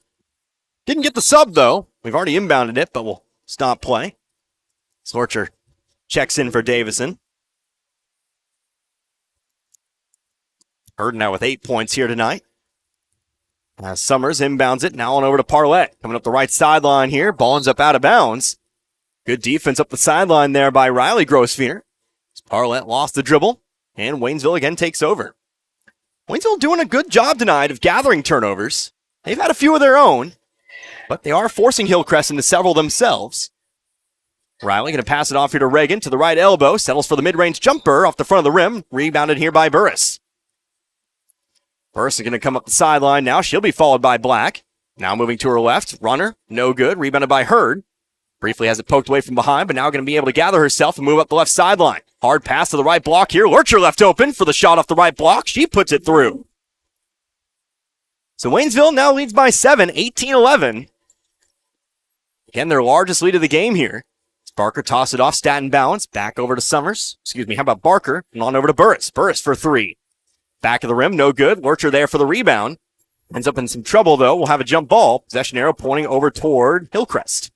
Didn't get the sub, though. We've already inbounded it, but we'll stop play. As Lurcher checks in for Davison. Hurd now with 8 points here tonight. Summers inbounds it, now on over to Parlett. Coming up the right sideline here, ball ends up out of bounds. Good defense up the sideline there by Riley Grossfeeder. Parlett lost the dribble, and Waynesville again takes over. Waynesville doing a good job tonight of gathering turnovers. They've had a few of their own, but they are forcing Hillcrest into several themselves. Riley going to pass it off here to Reagan to the right elbow, settles for the mid-range jumper off the front of the rim, rebounded here by Burris. Burris is going to come up the sideline now. She'll be followed by Black. Now moving to her left. Runner, no good. Rebounded by Hurd. Briefly has it poked away from behind, but now going to be able to gather herself and move up the left sideline. Hard pass to the right block here. Lurcher left open for the shot off the right block. She puts it through. So Waynesville now leads by 7, 18-11. Again, their largest lead of the game here. Barker tossed it off, Staten balance, back over to Summers. How about Barker? And on over to Burris. Burris for 3. Back of the rim, no good. Lurcher there for the rebound. Ends up in some trouble, though. We'll have a jump ball. Possession arrow pointing over toward Hillcrest.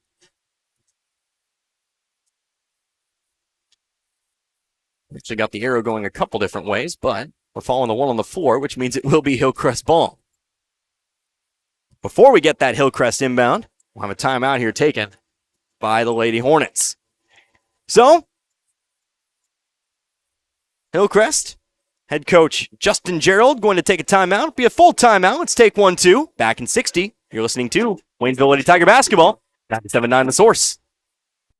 Actually got the arrow going a couple different ways, but we're following the one on the floor, which means it will be Hillcrest ball. Before we get that Hillcrest inbound, we'll have a timeout here taken by the Lady Hornets. So, Hillcrest, head coach Justin Gerald going to take a timeout. It'll be a full timeout. Let's take 1-2. Back in 60. You're listening to Waynesville Lady Tiger Basketball. 97.9 The Source.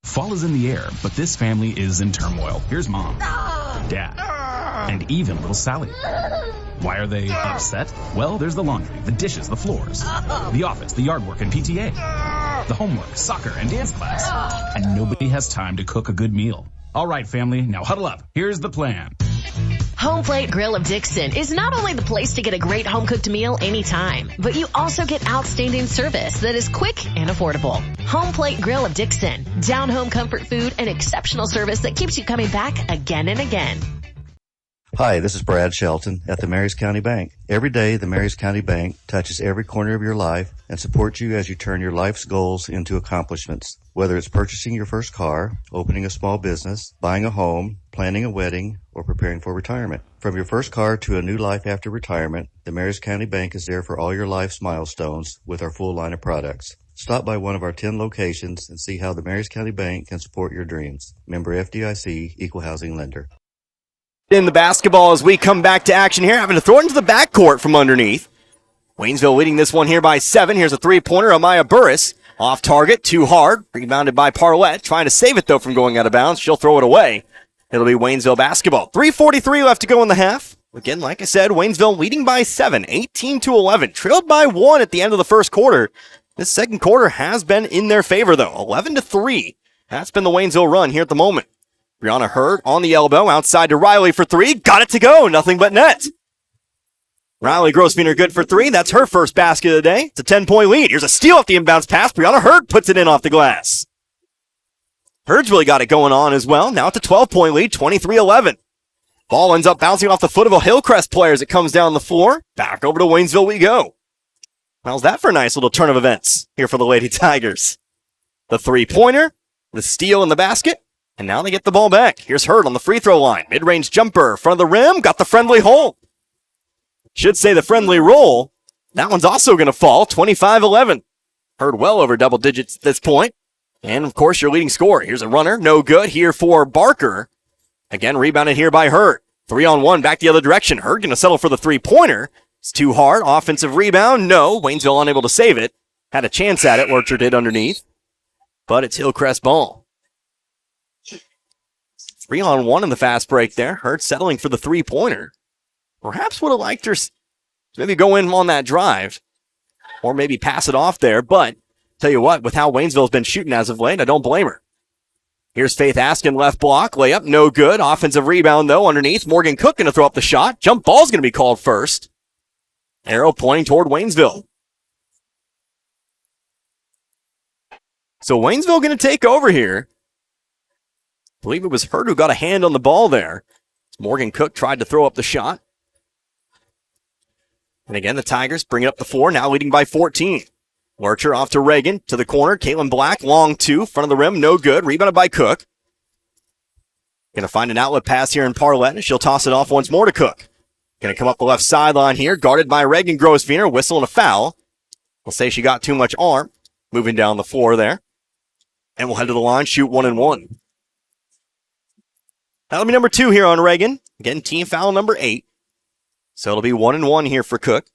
Fall is in the air, but this family is in turmoil. Here's Mom, Dad, and even little Sally. Why are they upset? Well, there's the laundry, the dishes, the floors, the office, the yard work and PTA, the homework, soccer, and dance class. And nobody has time to cook a good meal. All right, family, now huddle up. Here's the plan. Home Plate Grill of Dixon is not only the place to get a great home-cooked meal anytime, but you also get outstanding service that is quick and affordable. Home Plate Grill of Dixon, down-home comfort food and exceptional service that keeps you coming back again and again. Hi, this is Brad Shelton at the Marys County Bank. Every day, the Marys County Bank touches every corner of your life and supports you as you turn your life's goals into accomplishments. Whether it's purchasing your first car, opening a small business, buying a home, planning a wedding, or preparing for retirement. From your first car to a new life after retirement, the Marys County Bank is there for all your life's milestones with our full line of products. Stop by one of our 10 locations and see how the Marys County Bank can support your dreams. Member FDIC, Equal Housing Lender. In the basketball as we come back to action here, having to throw it into the backcourt from underneath. Waynesville leading this one here by 7. Here's a three-pointer, Amaya Burris. Off target, too hard. Rebounded by Parlett. Trying to save it, though, from going out of bounds. She'll throw it away. It'll be Waynesville basketball. 3:43 left to go in the half. Again, like I said, Waynesville leading by 7, 18-11. Trailed by 1 at the end of the first quarter. This second quarter has been in their favor, though. 11-3. That's been the Waynesville run here at the moment. Brianna Hurd on the elbow, outside to Riley for 3. Got it to go. Nothing but net. Riley Grossfeiner good for 3. That's her first basket of the day. It's a 10-point lead. Here's a steal off the inbounds pass. Brianna Hurd puts it in off the glass. Hurd's really got it going on as well. Now it's a 12-point lead, 23-11. Ball ends up bouncing off the foot of a Hillcrest player as it comes down the floor. Back over to Waynesville we go. How's that for a nice little turn of events here for the Lady Tigers? The three-pointer, the steal in the basket. And now they get the ball back. Here's Hurd on the free throw line. Mid-range jumper, front of the rim, got the friendly hole. Should say the friendly roll. That one's also going to fall, 25-11. Hurd well over double digits at this point. And, of course, your leading scorer. Here's a runner, no good here for Barker. Again, rebounded here by Hurd. 3-on-1, back the other direction. Hurd going to settle for the three-pointer. It's too hard. Offensive rebound, no. Waynesville unable to save it. Had a chance at it, Lurcher did underneath. But it's Hillcrest ball. 3-on-1 in the fast break there. Hurd settling for the three-pointer. Perhaps would have liked her to maybe go in on that drive. Or maybe pass it off there. But, tell you what, with how Waynesville's been shooting as of late, I don't blame her. Here's Faith Askin, left block. Layup, no good. Offensive rebound, though, underneath. Morgan Cook going to throw up the shot. Jump ball's going to be called first. Arrow pointing toward Waynesville. So Waynesville going to take over here. I believe it was Hurd who got a hand on the ball there. Morgan Cook tried to throw up the shot. And again, the Tigers bring it up the floor, now leading by 14. Lurcher off to Reagan, to the corner. Caitlin Black, long two, front of the rim, no good. Rebounded by Cook. Going to find an outlet pass here in Parlett, and she'll toss it off once more to Cook. Going to come up the left sideline here, guarded by Reagan Grossfeiner, whistle and a foul. We'll say she got too much arm, moving down the floor there. And we'll head to the line, shoot 1-and-1. That'll be number 2 here on Reagan. Again, team foul number 8. So it'll be 1-and-1 here for Cook.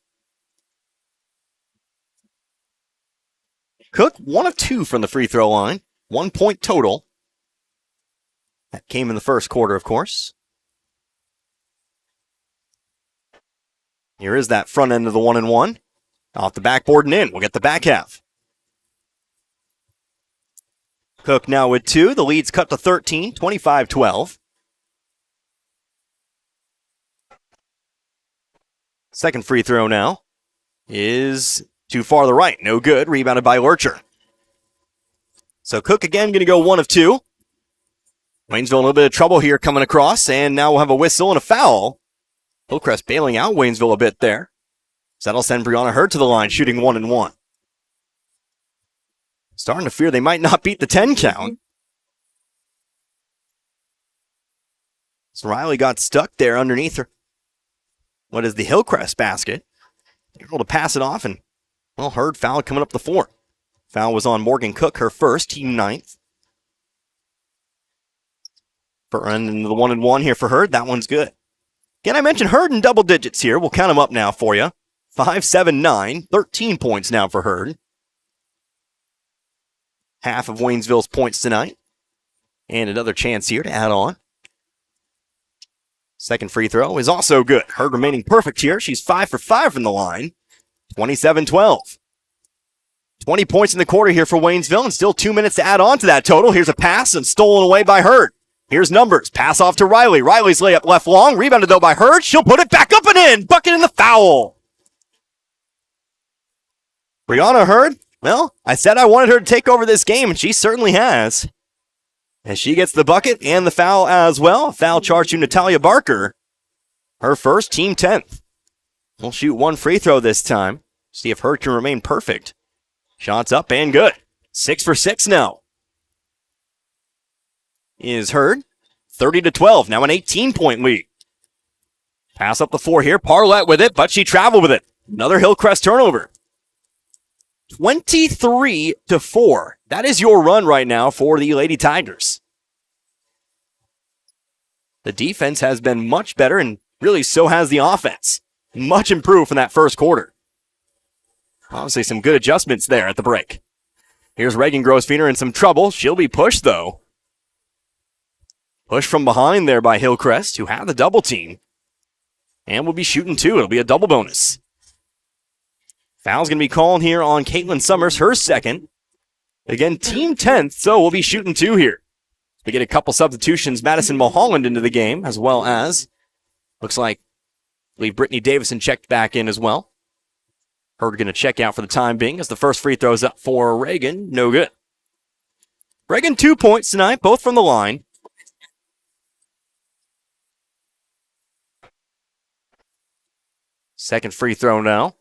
Cook, 1 of 2 from the free throw line. 1 point total. That came in the first quarter, of course. Here is that front end of the 1-1. Off the backboard and in. We'll get the back half. Cook now with 2. The lead's cut to 13, 25-12. Second free throw now is too far to the right. No good. Rebounded by Lurcher. So Cook again going to go 1 of 2. Waynesville in a little bit of trouble here coming across, and now we'll have a whistle and a foul. Hillcrest bailing out Waynesville a bit there. So that'll send Brianna Hurd to the line, shooting 1-1. Starting to fear they might not beat the 10 count. So Riley got stuck there underneath her. What is the Hillcrest basket? They're able to pass it off, and, well, Hurd foul coming up the 4. Foul was on Morgan Cook, her first, team 9th. For into the 1-1 here for Hurd. That one's good. Again, I mentioned Hurd in double digits here. We'll count them up now for you. 5, 7, 9. 13 points now for Hurd. Half of Waynesville's points tonight. And another chance here to add on. Second free throw is also good. Hurd remaining perfect here. She's 5 for 5 from the line. 27-12. 20 points in the quarter here for Waynesville, and still 2 minutes to add on to that total. Here's a pass and stolen away by Hurd. Here's numbers. Pass off to Riley. Riley's layup left long. Rebounded though by Hurd. She'll put it back up and in. Bucket in the foul. Brianna Hurd, well, I said I wanted her to take over this game, and she certainly has. As she gets the bucket and the foul as well. Foul charge to Natalia Barker. Her first, team 10th. We'll shoot 1 free throw this time. See if Hurd can remain perfect. Shots up and good. 6 for 6 now. Is Hurd. 30-12, now an 18-point lead. Pass up the 4 here. Parlett with it, but she traveled with it. Another Hillcrest turnover. 23-4. That is your run right now for the Lady Tigers. The defense has been much better, and really so has the offense. Much improved from that first quarter. Obviously some good adjustments there at the break. Here's Reagan Grosvenor in some trouble. She'll be pushed, though. Push from behind there by Hillcrest, who had the double team. And will be shooting 2. It'll be a double bonus. Foul's going to be called here on Caitlin Summers, her second. Again, team 10th, so we'll be shooting 2 here. We get a couple substitutions. Madison Mulholland into the game, as well as, looks like, I believe Brittany Davison checked back in as well. Hurd going to check out for the time being as the first free throw is up for Reagan. No good. Reagan 2 points tonight, both from the line. Second free throw now.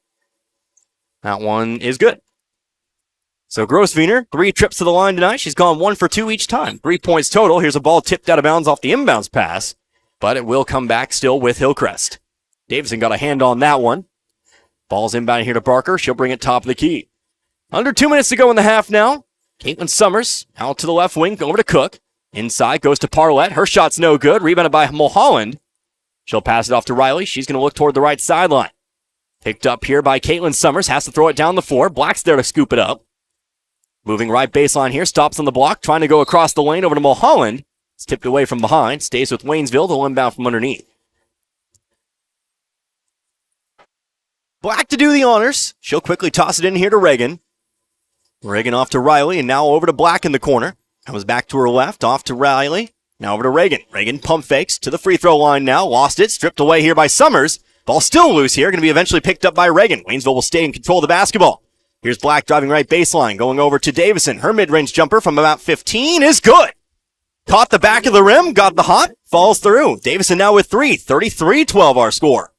That one is good. So Grosvenor, 3 trips to the line tonight. She's gone 1 for 2 each time. 3 points total. Here's a ball tipped out of bounds off the inbounds pass, but it will come back still with Hillcrest. Davison got a hand on that one. Ball's inbound here to Barker. She'll bring it top of the key. Under 2 minutes to go in the half now. Caitlin Summers out to the left wing, over to Cook. Inside goes to Parlett. Her shot's no good. Rebounded by Mulholland. She'll pass it off to Riley. She's going to look toward the right sideline. Picked up here by Caitlin Summers. Has to throw it down the floor. Black's there to scoop it up. Moving right baseline here. Stops on the block. Trying to go across the lane over to Mulholland. It's tipped away from behind. Stays with Waynesville. They'll inbound from underneath. Black to do the honors. She'll quickly toss it in here to Reagan. Reagan off to Riley, and now over to Black in the corner. Comes back to her left. Off to Riley. Now over to Reagan. Reagan pump fakes to the free throw line now. Lost it. Stripped away here by Summers. Ball still loose here. Going to be eventually picked up by Reagan. Waynesville will stay in control of the basketball. Here's Black driving right baseline. Going over to Davison. Her mid-range jumper from about 15 is good. Caught the back of the rim. Got the hot. Falls through. Davison now with 3. 33-12 our score.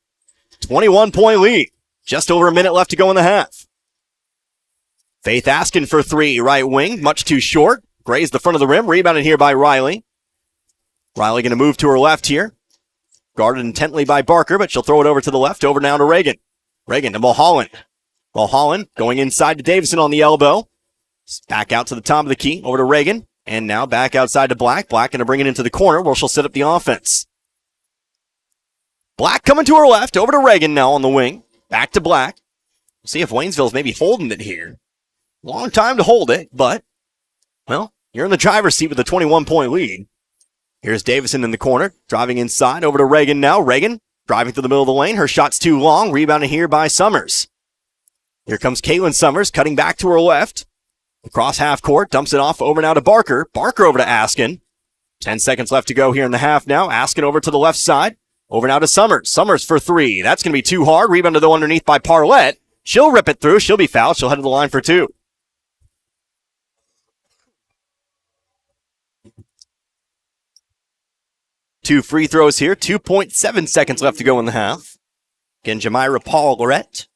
21-point lead. Just over a minute left to go in the half. Faith asking for 3. Right wing. Much too short. Grazed the front of the rim. Rebounded here by Riley. Riley going to move to her left here. Guarded intently by Barker, but she'll throw it over to the left. Over now to Reagan. Reagan to Mulholland. Mulholland going inside to Davison on the elbow. Back out to the top of the key. Over to Reagan. And now back outside to Black. Black going to bring it into the corner where she'll set up the offense. Black coming to her left. Over to Reagan now on the wing. Back to Black. See if Waynesville's maybe holding it here. Long time to hold it, but, well, you're in the driver's seat with a 21-point lead. Here's Davison in the corner, driving inside, over to Reagan now. Reagan Driving through the middle of the lane. Her shot's too long. Rebounded here by Summers. Here comes Caitlin Summers cutting back to her left. Across half court. Dumps it off over now to Barker. Barker over to Askin. 10 seconds left to go here in the half now. Askin over to the left side. Over now to Summers. Summers for three. That's going to be too hard. Rebounded though underneath by Parlett. She'll rip it through. She'll be fouled. She'll head to the line for two. Two free throws here. 2.7 seconds left to go in the half. Again, Jamira Parlett.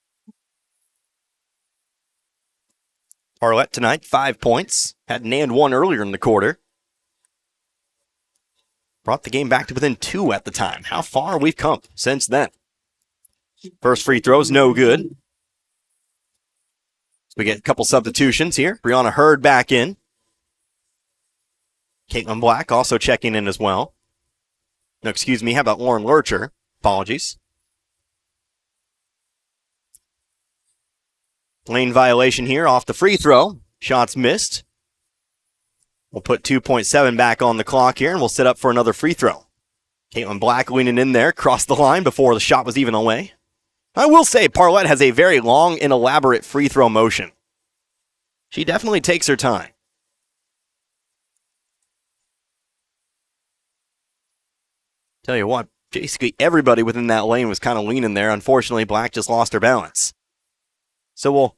Parlett tonight, 5 points. Had an and one earlier in the quarter. Brought the game back to within 2 at the time. How far we've come since then. First free throw's no good. We get a couple substitutions here. Brianna Hurd back in. Caitlin Black also checking in as well. No, excuse me, how about Lauren Lurcher? Apologies. Lane violation here off the free throw. Shots missed. We'll put 2.7 back on the clock here, and we'll set up for another free throw. Caitlin Black leaning in there, crossed the line before the shot was even away. I will say Parlett has a very long and elaborate free throw motion. She definitely takes her time. Tell you what, basically everybody within that lane was kind of leaning there. Unfortunately, Black just lost her balance. So we'll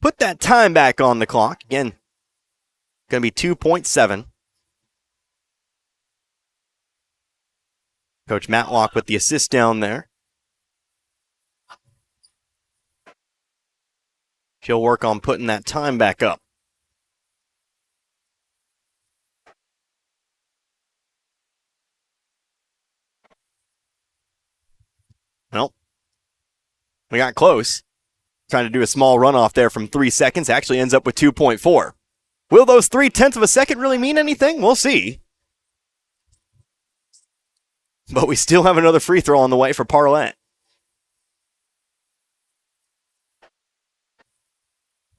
put that time back on the clock. Again, going to be 2.7. Coach Matlock with the assist down there. She'll work on putting that time back up. Well, we got close. Trying to do a small runoff there from 3 seconds. Actually ends up with 2.4. Will those 0.3 of a second really mean anything? We'll see. But we still have another free throw on the way for Parlett.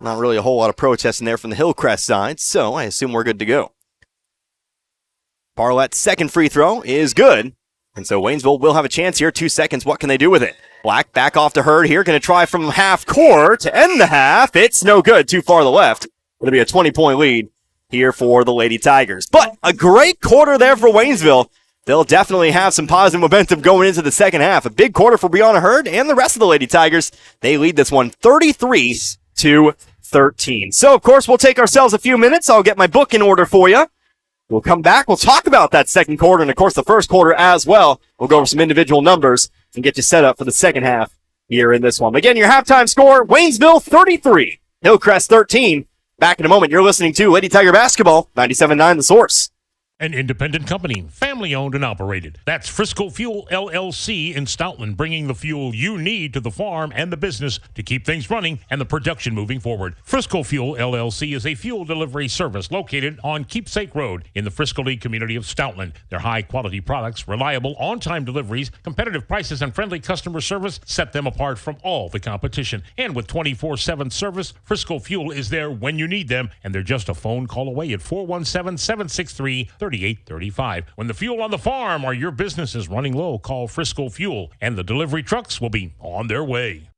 Not really a whole lot of protesting there from the Hillcrest side, so I assume we're good to go. Parlett's second free throw is good. And so Waynesville will have a chance here. 2 seconds. What can they do with it? Black back off to Hurd here. Going to try from half court to end the half. It's no good. Too far to the left. Going to be a 20-point lead here for the Lady Tigers. But a great quarter there for Waynesville. They'll definitely have some positive momentum going into the second half. A big quarter for Brianna Hurd and the rest of the Lady Tigers. They lead this one 33-13. So, of course, we'll take ourselves a few minutes. I'll get my book in order for you. We'll come back. We'll talk about that second quarter and, of course, the first quarter as well. We'll go over some individual numbers and get you set up for the second half here in this one. Again, your halftime score, Waynesville 33, Hillcrest 13. Back in a moment. You're listening to Lady Tiger Basketball, 97.9 The Source. An independent company, family-owned and operated. That's Frisco Fuel LLC in Stoutland, bringing the fuel you need to the farm and the business to keep things running and the production moving forward. Frisco Fuel LLC is a fuel delivery service located on Keepsake Road in the Frisco Lee community of Stoutland. Their high-quality products, reliable, on-time deliveries, competitive prices, and friendly customer service set them apart from all the competition. And with 24/7 service, Frisco Fuel is there when you need them, and they're just a phone call away at 417-763-3835. When the fuel on the farm or your business is running low, call Frisco Fuel, and the delivery trucks will be on their way.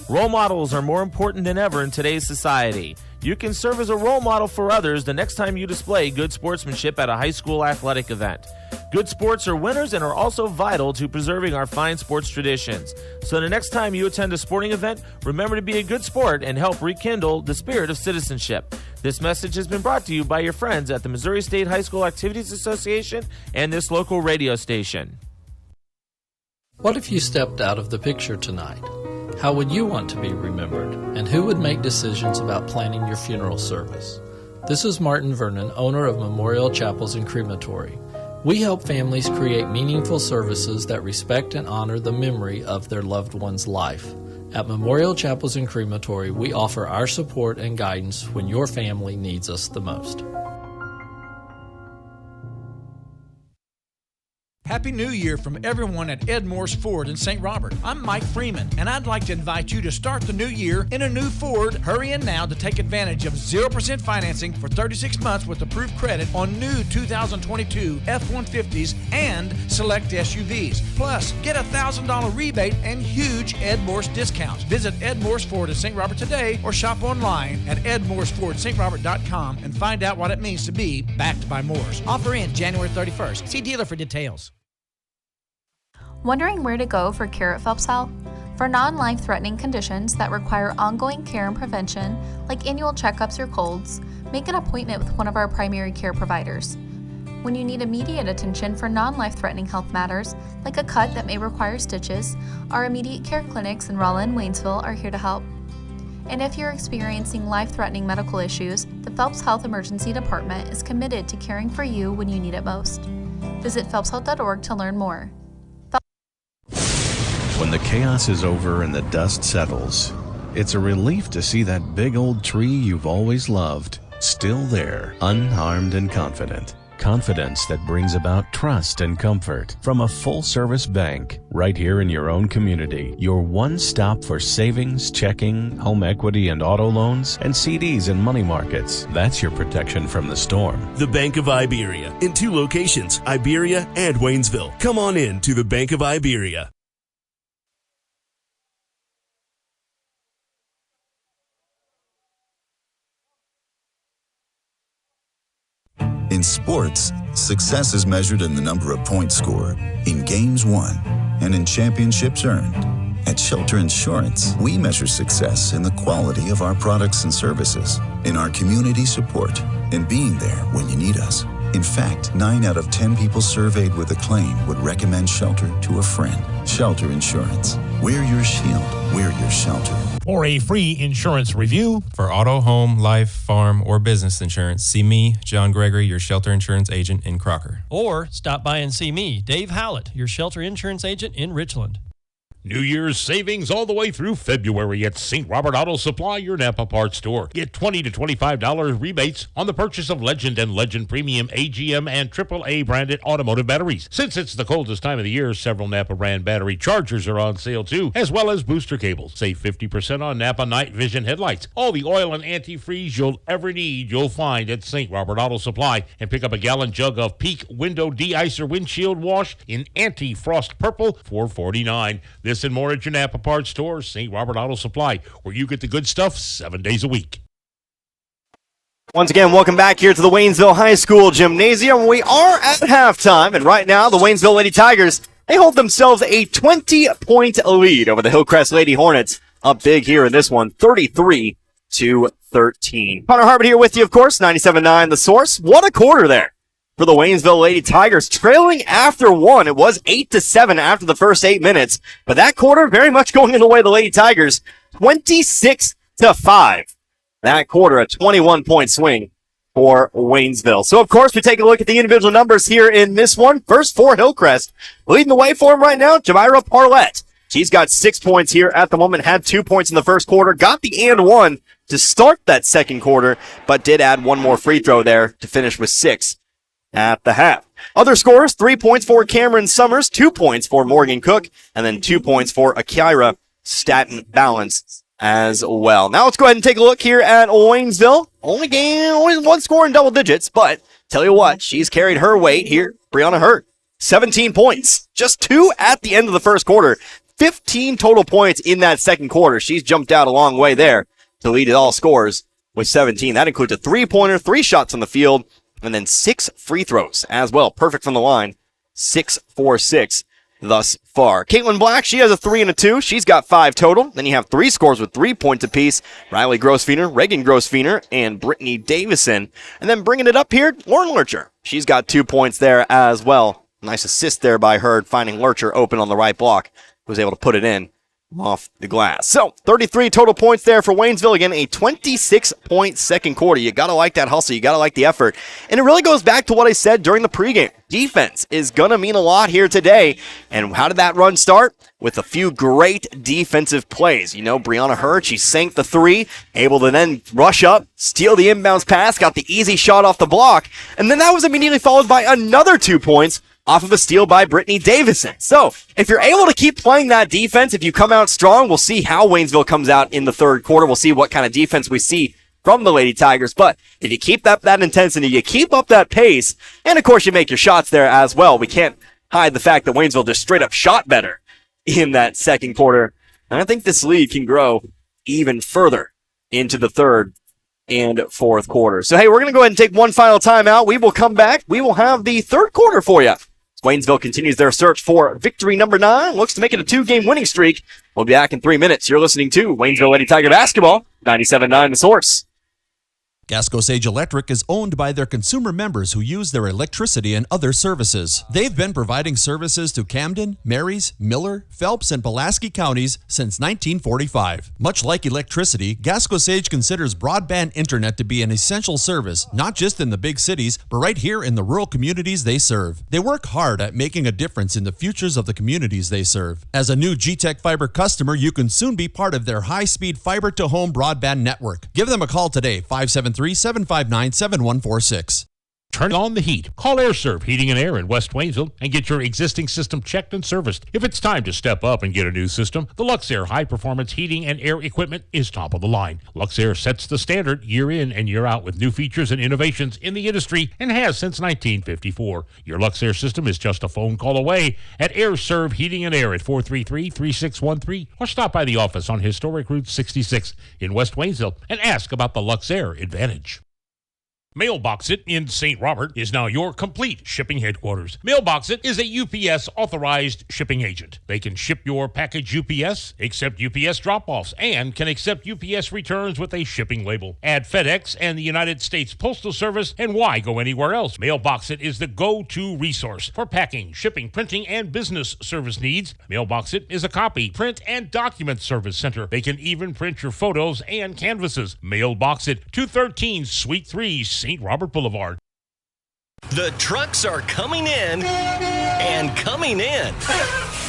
Role models are more important than ever in today's society. You can serve as a role model for others the next time you display good sportsmanship at a high school athletic event. Good sports are winners and are also vital to preserving our fine sports traditions. So the next time you attend a sporting event, remember to be a good sport and help rekindle the spirit of citizenship. This message has been brought to you by your friends at the Missouri State High School Activities Association and this local radio station. What if you stepped out of the picture tonight? How would you want to be remembered? And who would make decisions about planning your funeral service? This is Martin Vernon, owner of Memorial Chapels and Crematory. We help families create meaningful services that respect and honor the memory of their loved one's life. At Memorial Chapels and Crematory, we offer our support and guidance when your family needs us the most. Happy New Year from everyone at Ed Morse Ford in St. Robert. I'm Mike Freeman, and I'd like to invite you to start the new year in a new Ford. Hurry in now to take advantage of 0% financing for 36 months with approved credit on new 2022 F-150s and select SUVs. Plus, get a $1,000 rebate and huge Ed Morse discounts. Visit Ed Morse Ford in St. Robert today or shop online at edmorsefordstrobert.com and find out what it means to be backed by Morse. Offer in January 31st. See dealer for details. Wondering where to go for care at Phelps Health? For non-life-threatening conditions that require ongoing care and prevention, like annual checkups or colds, make an appointment with one of our primary care providers. When you need immediate attention for non-life-threatening health matters, like a cut that may require stitches, our immediate care clinics in Rolla and Waynesville are here to help. And if you're experiencing life-threatening medical issues, the Phelps Health Emergency Department is committed to caring for you when you need it most. Visit phelpshealth.org to learn more. When the chaos is over and the dust settles, it's a relief to see that big old tree you've always loved still there, unharmed and confident. Confidence that brings about trust and comfort from a full-service bank right here in your own community. Your one stop for savings, checking, home equity and auto loans, and CDs and money markets. That's your protection from the storm. The Bank of Iberia in 2 locations, Iberia and Waynesville. Come on in to the Bank of Iberia. In sports, success is measured in the number of points scored, in games won, and in championships earned. At Shelter Insurance, we measure success in the quality of our products and services, in our community support, and being there when you need us. In fact, 9 out of 10 people surveyed with a claim would recommend Shelter to a friend. Shelter Insurance. We're your shield. We're your shelter. For a free insurance review, For auto, home, life, farm, or business insurance, see me, John Gregory, your shelter insurance agent in Crocker. Or stop by and see me, Dave Howlett, your shelter insurance agent in Richland. New Year's savings all the way through February at St. Robert Auto Supply, your Napa parts store. Get $20 to $25 rebates on the purchase of Legend and Legend Premium AGM and AAA branded automotive batteries. Since it's the coldest time of the year, several Napa brand battery chargers are on sale too, as well as booster cables. Save 50% on Napa night vision headlights. All the oil and antifreeze you'll ever need, you'll find at St. Robert Auto Supply. And pick up a gallon jug of Peak Window De-Icer Windshield Wash in anti-frost purple for $49. This and more at your Napa parts store, St. Robert Auto Supply, where you get the good stuff 7 days a week. Once again, welcome back here to the Waynesville High School Gymnasium. We are at halftime, and right now the Waynesville Lady Tigers, they hold themselves a 20-point lead over the Hillcrest Lady Hornets. Up big here in this one, 33-13. Connor Harbert here with you, of course, 97.9 The Source. What a quarter there for the Waynesville Lady Tigers, trailing after 1. It was 8-7 after the first 8 minutes, but that quarter very much going in the way of the Lady Tigers, 26-5. That quarter, a 21-point swing for Waynesville. So, of course, we take a look at the individual numbers here in this one. First for Hillcrest, leading the way for him right now, Jamira Parlett. She's got 6 points here at the moment, had 2 points in the first quarter, got the and 1 to start that second quarter, but did add 1 more free throw there to finish with 6 at the half. Other scores, 3 points for Cameron Summers, 2 points for Morgan Cook, and then 2 points for Akira Staten Balance as well. Now let's go ahead and take a look here at Waynesville. Only one score in double digits, but tell you what, she's carried her weight here. Brianna Hurt, 17 points, just 2 at the end of the first quarter. 15 total points in that second quarter. She's jumped out a long way there to lead at all scores with 17. That includes a 3-pointer, 3 shots on the field, and then 6 free throws as well. Perfect from the line. 6 for 6 thus far. Caitlin Black, she has a 3 and a 2. She's got 5 total. Then you have 3 scores with 3 points apiece. Riley Grossfener, Reagan Grossfener, and Brittany Davison. And then bringing it up here, Lauren Lurcher. She's got 2 points there as well. Nice assist there by her, finding Lurcher open on the right block. Was able to put it in off the glass. So, 33 total points there for Waynesville. Again, a 26-point second quarter. You got to like that hustle. You got to like the effort. And it really goes back to what I said during the pregame. Defense is going to mean a lot here today. And how did that run start? With a few great defensive plays. You know, Brianna Hurd, she sank the 3, able to then rush up, steal the inbounds pass, got the easy shot off the block. And then that was immediately followed by another 2 points off of a steal by Brittany Davison. So if you're able to keep playing that defense, if you come out strong, we'll see how Waynesville comes out in the third quarter. We'll see what kind of defense we see from the Lady Tigers. But if you keep up that intensity, you keep up that pace, and of course you make your shots there as well. We can't hide the fact that Waynesville just straight up shot better in that second quarter. And I think this lead can grow even further into the third and fourth quarter. So, hey, we're going to go ahead and take one final timeout. We will come back. We will have the third quarter for you. Waynesville continues their search for victory number 9. Looks to make it a 2-game winning streak. We'll be back in 3 minutes. You're listening to Waynesville Lady Tiger Basketball, 97.9 The Source. Gasco Sage Electric is owned by their consumer members who use their electricity and other services. They've been providing services to Camden, Marys, Miller, Phelps, and Pulaski counties since 1945. Much like electricity, Gasco Sage considers broadband internet to be an essential service, not just in the big cities, but right here in the rural communities they serve. They work hard at making a difference in the futures of the communities they serve. As a new G-Tech Fiber customer, you can soon be part of their high-speed fiber-to-home broadband network. Give them a call today, 573-759-7146. Turn on the heat. Call AirServe Heating and Air in West Waynesville and get your existing system checked and serviced. If it's time to step up and get a new system, the Luxair high-performance heating and air equipment is top of the line. Luxair sets the standard year in and year out with new features and innovations in the industry and has since 1954. Your Luxair system is just a phone call away at AirServe Heating and Air at 433-3613 or stop by the office on Historic Route 66 in West Waynesville and ask about the Luxair Advantage. Mailbox It in St. Robert is now your complete shipping headquarters. Mailbox It is a UPS authorized shipping agent. They can ship your package UPS, accept UPS drop-offs, and can accept UPS returns with a shipping label. Add FedEx and the United States Postal Service, and why go anywhere else? Mailbox It is the go-to resource for packing, shipping, printing, and business service needs. Mailbox It is a copy, print, and document service center. They can even print your photos and canvases. Mailbox It, 213 Suite 3, St. Robert Boulevard. The trucks are coming in and coming in.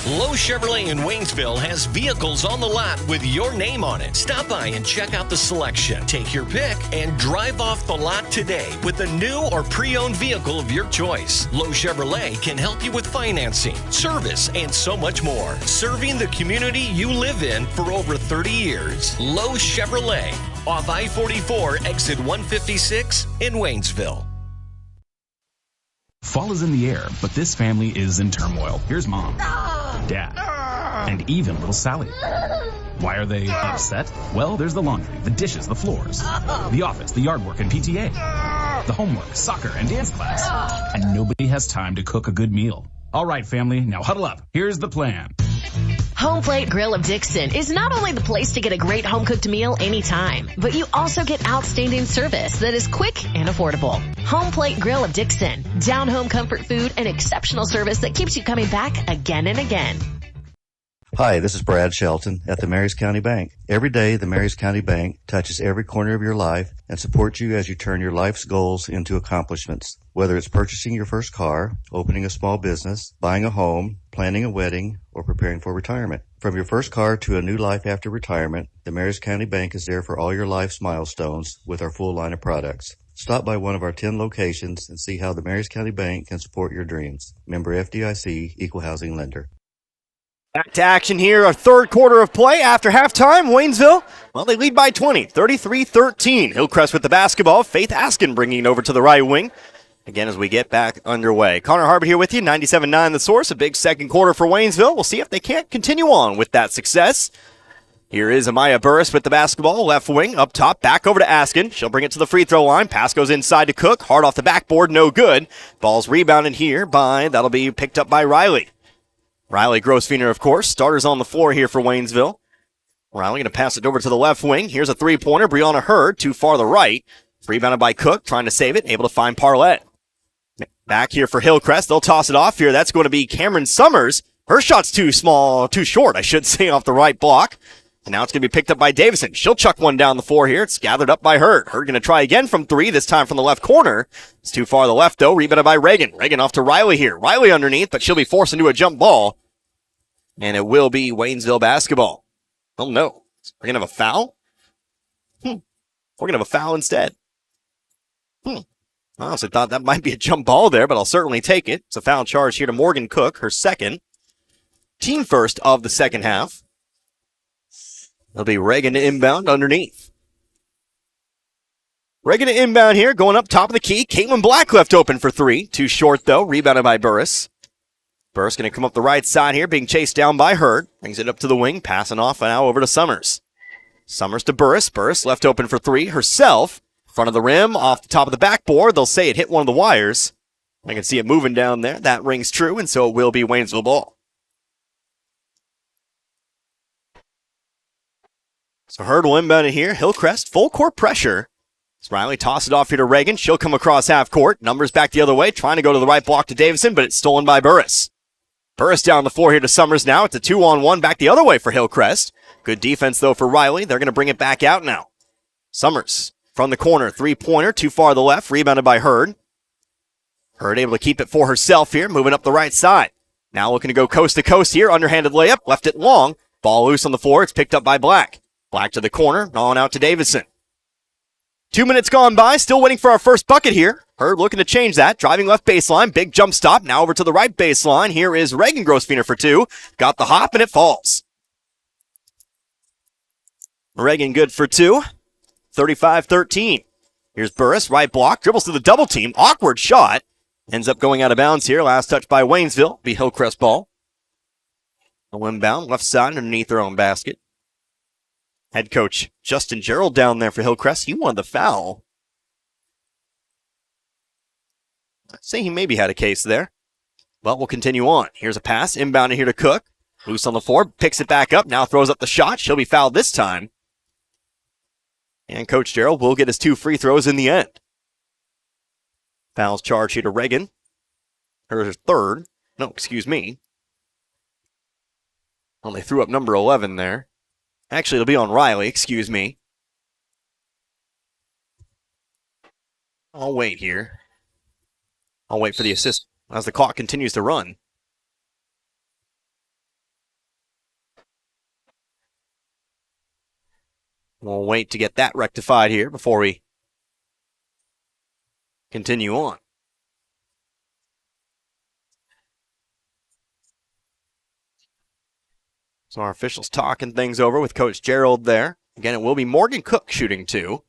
Lowe Chevrolet in Waynesville has vehicles on the lot with your name on it. Stop by and check out the selection. Take your pick and drive off the lot today with a new or pre-owned vehicle of your choice. Lowe Chevrolet can help you with financing, service, and so much more. Serving the community you live in for over 30 years. Lowe Chevrolet off I-44, exit 156 in Waynesville. Fall is in the air, but this family is in turmoil. Here's Mom, Dad, and even little Sally. Why are they upset? Well, there's the laundry, the dishes, the floors, the office, the yard work, and PTA, the homework, soccer, and dance class. And nobody has time to cook a good meal. All right, family, now huddle up. Here's the plan. Home Plate Grill of Dixon is not only the place to get a great home-cooked meal anytime, but you also get outstanding service that is quick and affordable. Home Plate Grill of Dixon, down-home comfort food and exceptional service that keeps you coming back again and again. Hi, this is Brad Shelton at the Marys County Bank. Every day, the Marys County Bank touches every corner of your life and supports you as you turn your life's goals into accomplishments. Whether it's purchasing your first car, opening a small business, buying a home, planning a wedding, or preparing for retirement. From your first car to a new life after retirement, the Marys County Bank is there for all your life's milestones with our full line of products. Stop by one of our 10 locations and see how the Marys County Bank can support your dreams. Member FDIC, Equal Housing Lender. Back to action here, our third quarter of play after halftime. Waynesville, well, they lead by 20, 33-13. Hillcrest with the basketball. Faith Askin bringing it over to the right wing. Again, as we get back underway. Connor Harbert here with you, 97.9 The Source. A big second quarter for Waynesville. We'll see if they can't continue on with that success. Here is Amaya Burris with the basketball, left wing, up top, back over to Askin. She'll bring it to the free throw line. Pass goes inside to Cook. Hard off the backboard, no good. Ball's rebounded here that'll be picked up by Riley. Riley Grossfener, of course, starters on the floor here for Waynesville. Riley going to pass it over to the left wing. Here's a three-pointer. Brianna Hurd, too far to the right. Rebounded by Cook, trying to save it, able to find Parlett. Back here for Hillcrest. They'll toss it off here. That's going to be Cameron Summers. Her shot's too short, I should say, off the right block. And now it's going to be picked up by Davison. She'll chuck one down the floor here. It's gathered up by Hurd. Hurd going to try again from three, this time from the left corner. It's too far to the left, though. Rebounded by Reagan. Reagan off to Riley here. Riley underneath, but she'll be forced into a jump ball. And it will be Waynesville basketball. Oh, no. We're going to have a foul? We're going to have a foul instead. I honestly thought that might be a jump ball there, but I'll certainly take it. It's a foul charge here to Morgan Cook, her second. Team first of the second half. It'll be Reagan to inbound underneath. Reagan to inbound here, going up top of the key. Caitlin Black left open for three. Too short, though. Rebounded by Burris. Burris going to come up the right side here, being chased down by Hurd. Brings it up to the wing, passing off now over to Summers. Summers to Burris. Burris left open for three herself. Front of the rim, off the top of the backboard. They'll say it hit one of the wires. I can see it moving down there. That rings true, and so it will be Waynesville ball. So Hurd will inbound it here. Hillcrest, full court pressure. As Riley tosses it off here to Reagan. She'll come across half court. Numbers back the other way, trying to go to the right block to Davison, but it's stolen by Burris. Burris down the floor here to Summers now. It's a 2-on-1 back the other way for Hillcrest. Good defense, though, for Riley. They're going to bring it back out now. Summers from the corner. Three-pointer, too far to the left. Rebounded by Hurd. Hurd able to keep it for herself here, moving up the right side. Now looking to go coast to coast here. Underhanded layup. Left it long. Ball loose on the floor. It's picked up by Black. Black to the corner. On out to Davison. 2 minutes gone by, still waiting for our first bucket here. Hurd looking to change that. Driving left baseline, big jump stop. Now over to the right baseline. Here is Reagan Grosfener for two. Got the hop and it falls. Reagan good for two. 35-13. Here's Burris, right block, dribbles to the double team. Awkward shot. Ends up going out of bounds here. Last touch by Waynesville. Be Hillcrest ball. No inbound, left side underneath their own basket. Head coach Justin Gerald down there for Hillcrest. He wanted the foul. I'd say he maybe had a case there. But we'll continue on. Here's a pass. Inbound here to Cook. Loose on the floor. Picks it back up. Now throws up the shot. She'll be fouled this time. And Coach Gerald will get his 2 free throws in the end. Fouls charge here to Reagan. Her third. No, excuse me. Well, they threw up number 11 there. Actually, it'll be on Riley, excuse me. I'll wait here. I'll wait for the assist as the clock continues to run. We'll wait to get that rectified here before we continue on. So our officials talking things over with Coach Gerald there. Again, it will be Morgan Cook shooting two.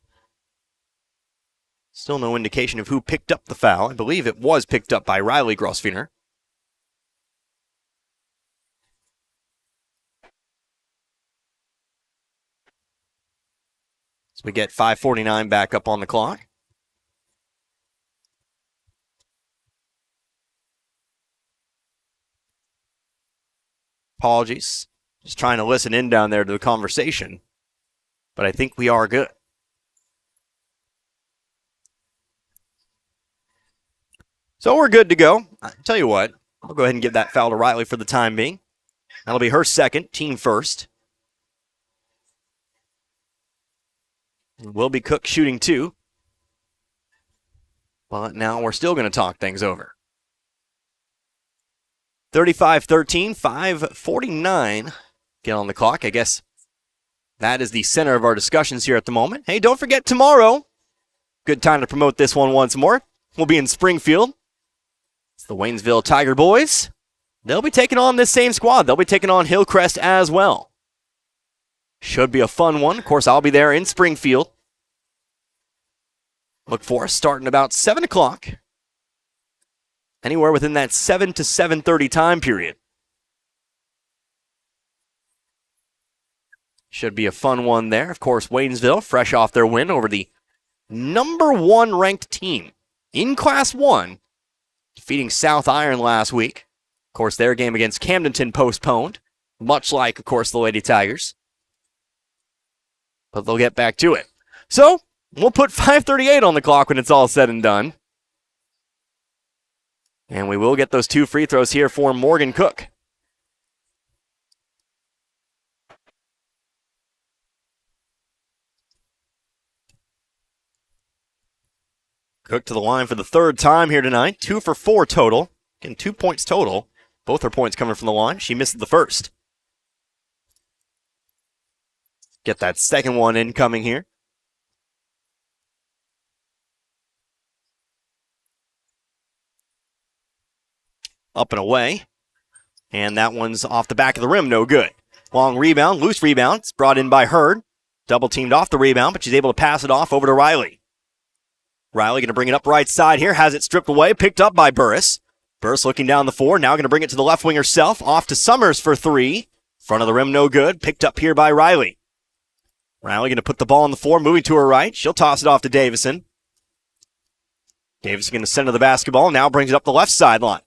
Still no indication of who picked up the foul. I believe it was picked up by Riley Grosfener. So we get 5:49 back up on the clock. Apologies. Just trying to listen in down there to the conversation. But I think we are good. So we're good to go. I'll tell you what, I'll go ahead and give that foul to Riley for the time being. That'll be her second, team first. And will be Cook shooting two. But now we're still going to talk things over. 35-13, 5:49. Get on the clock. I guess that is the center of our discussions here at the moment. Hey, don't forget tomorrow. Good time to promote this one once more. We'll be in Springfield. It's the Waynesville Tiger Boys. They'll be taking on this same squad. They'll be taking on Hillcrest as well. Should be a fun one. Of course, I'll be there in Springfield. Look for us starting about 7 o'clock. Anywhere within that 7 to 7:30 time period. Should be a fun one there. Of course, Waynesville, fresh off their win over the number 1 ranked team in Class 1, defeating South Iron last week. Of course, their game against Camdenton postponed, much like, of course, the Lady Tigers. But they'll get back to it. So, we'll put 5:38 on the clock when it's all said and done. And we will get those 2 free throws here for Morgan Cook. Cook to the line for the 3rd time here tonight. 2 for 4 total. Again, 2 points total. Both her points coming from the line. She missed the first. Get that second one incoming here. up and away. And that one's off the back of the rim, no good. Long rebound, loose rebound. It's brought in by Hurd. Double teamed off the rebound, but she's able to pass it off over to Riley. Riley going to bring it up right side here. Has it stripped away, picked up by Burris. Burris looking down the floor. Now going to bring it to the left wing herself. Off to Summers for three. Front of the rim, no good. Picked up here by Riley. Riley going to put the ball on the floor, moving to her right. She'll toss it off to Davison. Davison going to center the basketball. Now brings it up the left sideline.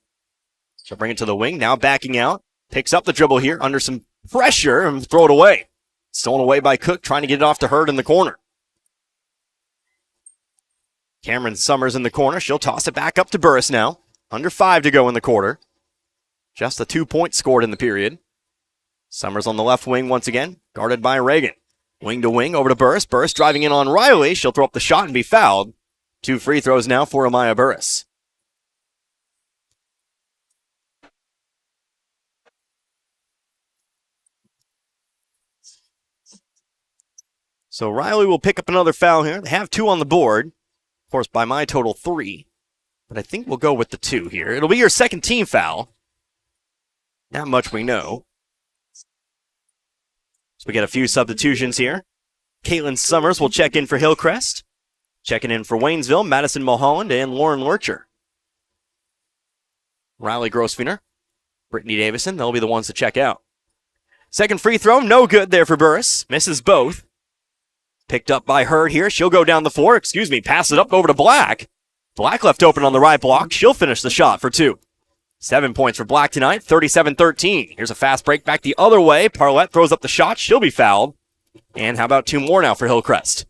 She'll bring it to the wing. Now backing out. Picks up the dribble here under some pressure and throw it away. Stolen away by Cook, trying to get it off to Hurd in the corner. Cameron Summers in the corner. She'll toss it back up to Burris now. Under 5 to go in the quarter. Just a 2 points scored in the period. Summers on the left wing once again, guarded by Reagan. Wing to wing, over to Burris. Burris driving in on Riley. She'll throw up the shot and be fouled. 2 free throws now for Amaya Burris. So Riley will pick up another foul here. They have 2 on the board. Of course, by my total 3. But I think we'll go with the 2 here. It'll be your second team foul. Not much we know. So we get a few substitutions here. Caitlin Summers will check in for Hillcrest. Checking in for Waynesville, Madison Mulholland, and Lauren Lurcher. Riley Grosvenor, Brittany Davison, they'll be the ones to check out. Second free throw, no good there for Burris. Misses both. Picked up by Hurd here. She'll go down the floor. Pass it up over to Black. Black left open on the right block. She'll finish the shot for 2. 7 points for Black tonight, 37-13. Here's a fast break back the other way. Parlett throws up the shot. She'll be fouled. And how about 2 more now for Hillcrest?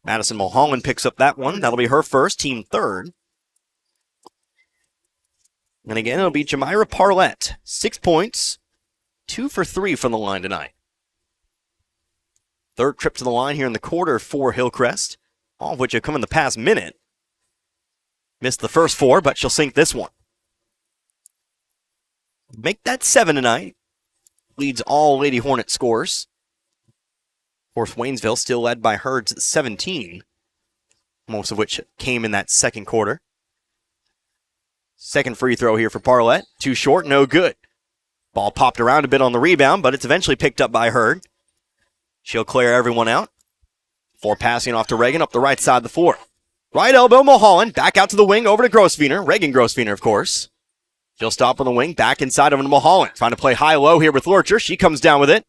Madison Mulholland picks up that one. That'll be her first, team third. And again, it'll be Jamira Parlett. 6 points, 2 for 3 from the line tonight. Third trip to the line here in the quarter for Hillcrest, all of which have come in the past minute. Missed the first 4, but she'll sink this one. Make that 7 tonight. Leads all Lady Hornet scores. Of course, Waynesville still led by Hurd's at 17, most of which came in that second quarter. Second free throw here for Parlett. Too short, no good. Ball popped around a bit on the rebound, but it's eventually picked up by Hurd. She'll clear everyone out. 4 passing off to Reagan up the right side of the floor. Right elbow, Mulholland. Back out to the wing, over to Grosvenor. Reagan Grosvenor, of course. She'll stop on the wing, back inside over to Mulholland. Trying to play high-low here with Lurcher. She comes down with it.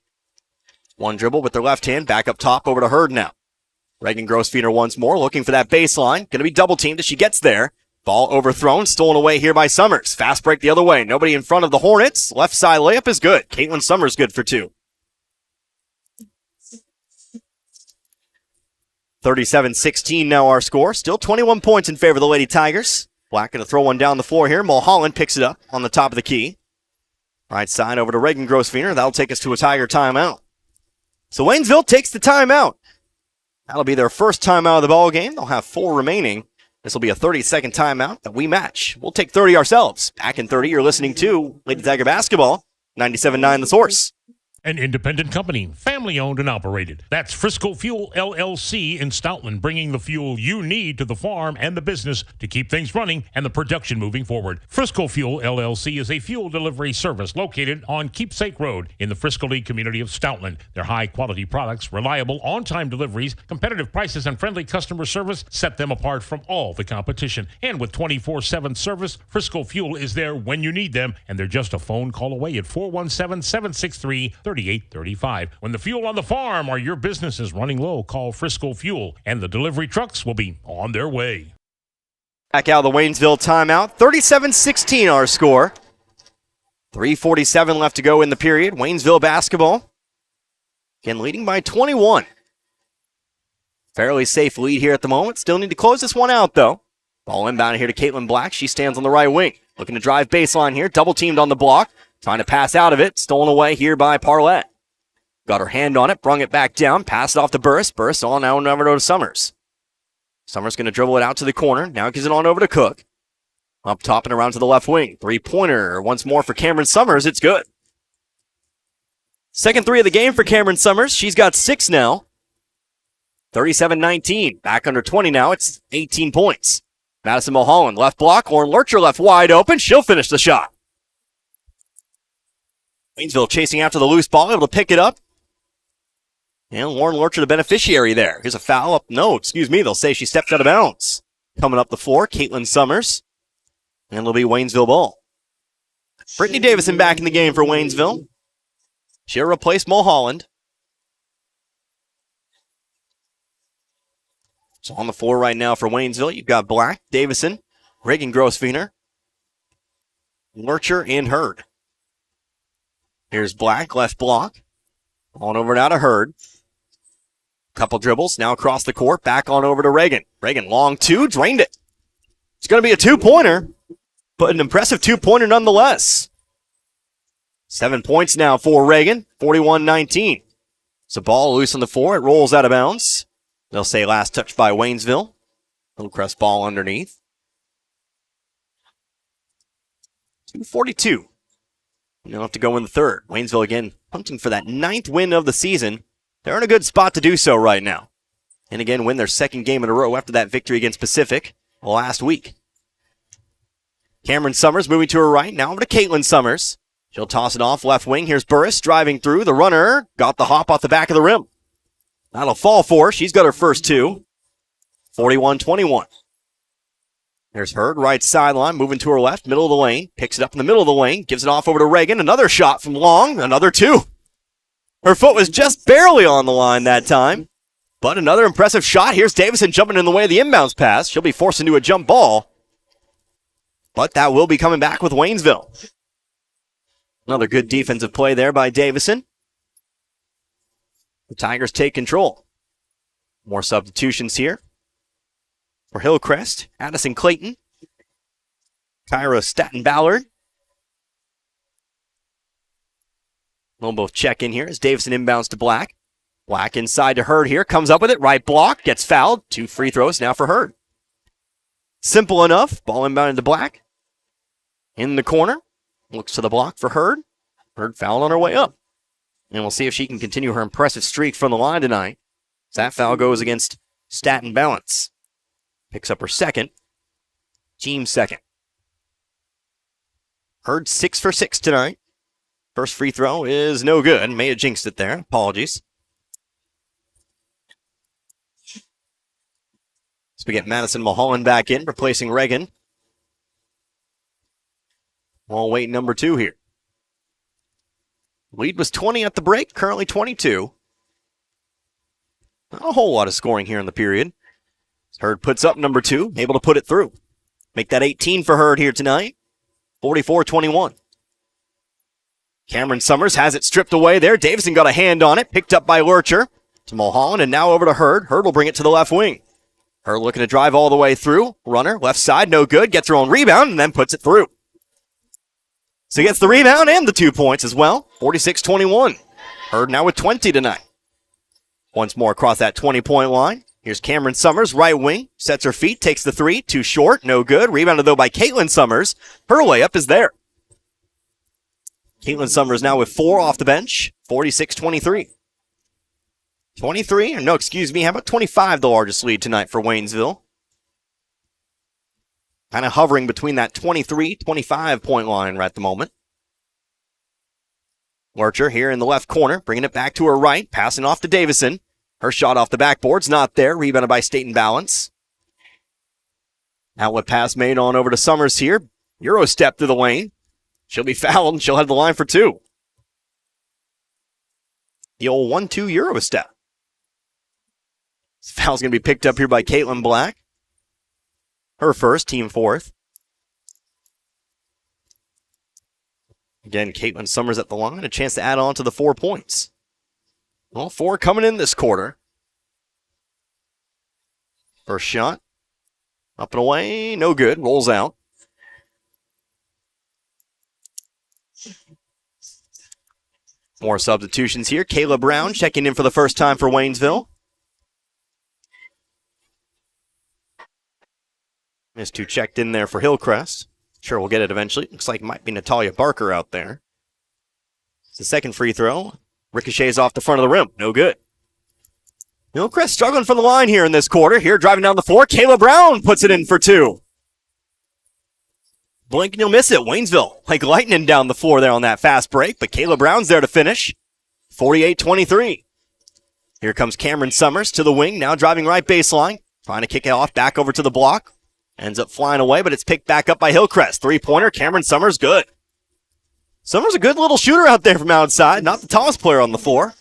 One dribble with their left hand, back up top over to Hurd now. Reagan Grosvenor once more, looking for that baseline. Going to be double-teamed as she gets there. Ball overthrown, stolen away here by Summers. Fast break the other way. Nobody in front of the Hornets. Left side layup is good. Caitlin Summers good for 2. 37-16 now our score. Still 21 points in favor of the Lady Tigers. Black going to throw one down the floor here. Mulholland picks it up on the top of the key. Right side over to Reagan Grosvenor. That'll take us to a Tiger timeout. So Waynesville takes the timeout. That'll be their first timeout of the ball game. They'll have 4 remaining. This will be a 30-second timeout that we match. We'll take 30 ourselves. Back in 30, you're listening to Lady Tiger Basketball, 97.9 The Source. An independent company, family-owned and operated. That's Frisco Fuel LLC in Stoutland, bringing the fuel you need to the farm and the business to keep things running and the production moving forward. Frisco Fuel LLC is a fuel delivery service located on Keepsake Road in the Frisco Lee community of Stoutland. Their high-quality products, reliable, on-time deliveries, competitive prices, and friendly customer service set them apart from all the competition. And with 24/7 service, Frisco Fuel is there when you need them, and they're just a phone call away at 417-763-3835. When the fuel on the farm or your business is running low, call Frisco Fuel, and the delivery trucks will be on their way. Back out of the Waynesville timeout. 37-16 our score. 3:47 left to go in the period. Waynesville basketball. Again, leading by 21. Fairly safe lead here at the moment. Still need to close this one out, though. Ball inbound here to Caitlin Black. She stands on the right wing. Looking to drive baseline here. Double teamed on the block. Trying to pass out of it. Stolen away here by Parlett. Got her hand on it. Brung it back down. Passed it off to Burris. Burris on now over to Summers. Summers going to dribble it out to the corner. Now gives it on over to Cook. Up top and around to the left wing. 3-pointer once more for Cameron Summers. It's good. Second 3 of the game for Cameron Summers. She's got 6 now. 37-19. Back under 20 now. It's 18 points. Madison Mulholland, left block. Lauren Lurcher left wide open. She'll finish the shot. Waynesville chasing after the loose ball, able to pick it up. And Lauren Lurcher, the beneficiary there. Here's a foul up. No, excuse me. They'll say she stepped out of bounds. Coming up the floor, Caitlin Summers. And it'll be Waynesville ball. Brittany Davison back in the game for Waynesville. She'll replace Mulholland. So on the floor right now for Waynesville, you've got Black, Davison, Reagan Grosswiener, Lurcher, and Hurd. Here's Black, left block. On over now to Hurd. Couple dribbles, now across the court, back on over to Reagan. Reagan, long two, drained it. It's going to be a two-pointer, but an impressive two-pointer nonetheless. 7 points now for Reagan, 41-19. So ball loose on the floor, it rolls out of bounds. They'll say last touch by Waynesville. Hillcrest ball underneath. 2:42. They'll have to go in the third. Waynesville again hunting for that 9th win of the season. They're in a good spot to do so right now. And again, win their second game in a row after that victory against Pacific last week. Cameron Summers moving to her right. Now over to Caitlin Summers. She'll toss it off left wing. Here's Burris driving through. The runner got the hop off the back of the rim. That'll fall for her. She's got her first two. 41-21. There's Hurd, right sideline, moving to her left, middle of the lane. Picks it up in the middle of the lane, gives it off over to Reagan. Another shot from long, another two. Her foot was just barely on the line that time. But another impressive shot. Here's Davison jumping in the way of the inbounds pass. She'll be forced into a jump ball. But that will be coming back with Waynesville. Another good defensive play there by Davison. The Tigers take control. More substitutions here. For Hillcrest, Addison Clayton, Kyra Staten-Ballard. We'll both check in here as Davison inbounds to Black. Black inside to Hurd here, comes up with it, right block, gets fouled. 2 free throws now for Hurd. Simple enough, ball inbounded to Black. In the corner, looks to the block for Hurd. Hurd fouled on her way up. And we'll see if she can continue her impressive streak from the line tonight. That foul goes against Staten Balance. Picks up her second. Team second. Hurd 6 for 6 tonight. First free throw is no good. May have jinxed it there. Apologies. So we get Madison Mulholland back in, replacing Reagan. Wall wait number 2 here. Lead was 20 at the break, currently 22. Not a whole lot of scoring here in the period. Hurd puts up number 2, able to put it through. Make that 18 for Hurd here tonight. 44-21. Cameron Summers has it stripped away there. Davison got a hand on it, picked up by Lurcher. To Mulholland, and now over to Hurd. Hurd will bring it to the left wing. Hurd looking to drive all the way through. Runner, left side, no good. Gets her own rebound, and then puts it through. So he gets the rebound and the 2 points as well. 46-21. Hurd now with 20 tonight. Once more across that 20-point line. Here's Cameron Summers, right wing. Sets her feet, takes the 3. Too short, no good. Rebounded, though, by Caitlin Summers. Her layup is there. Caitlin Summers now with 4 off the bench. 46-23. 23, or no, excuse me. How about 25, the largest lead tonight for Waynesville? Kind of hovering between that 23-25 point line right at the moment. Lurcher here in the left corner, bringing it back to her right, passing off to Davison. Her shot off the backboard's not there, rebounded by Staten Balance. Outlet pass made on over to Summers here. Euro step through the lane. She'll be fouled, and she'll head the line for 2. The old 1-2 Euro step. This foul's going to be picked up here by Caitlin Black. Her first, team 4th. Again, Caitlin Summers at the line, a chance to add on to the 4 points. Well, 4 coming in this quarter. First shot. Up and away, no good, rolls out. More substitutions here. Kayla Brown checking in for the first time for Waynesville. Missed 2 checked in there for Hillcrest. Sure, we'll get it eventually. Looks like it might be Natalia Barker out there. It's the second free throw. Ricochets off the front of the rim. No good. Hillcrest struggling for the line here in this quarter. Here driving down the floor, Kayla Brown puts it in for two. Blink and you'll miss it. Waynesville like lightning down the floor there on that fast break, but Kayla Brown's there to finish. 48-23. Here comes Cameron Summers to the wing, now driving right baseline. Trying to kick it off back over to the block. Ends up flying away, but it's picked back up by Hillcrest. Three-pointer, Cameron Summers, good. Summers a good little shooter out there from outside. Not the tallest player on the floor.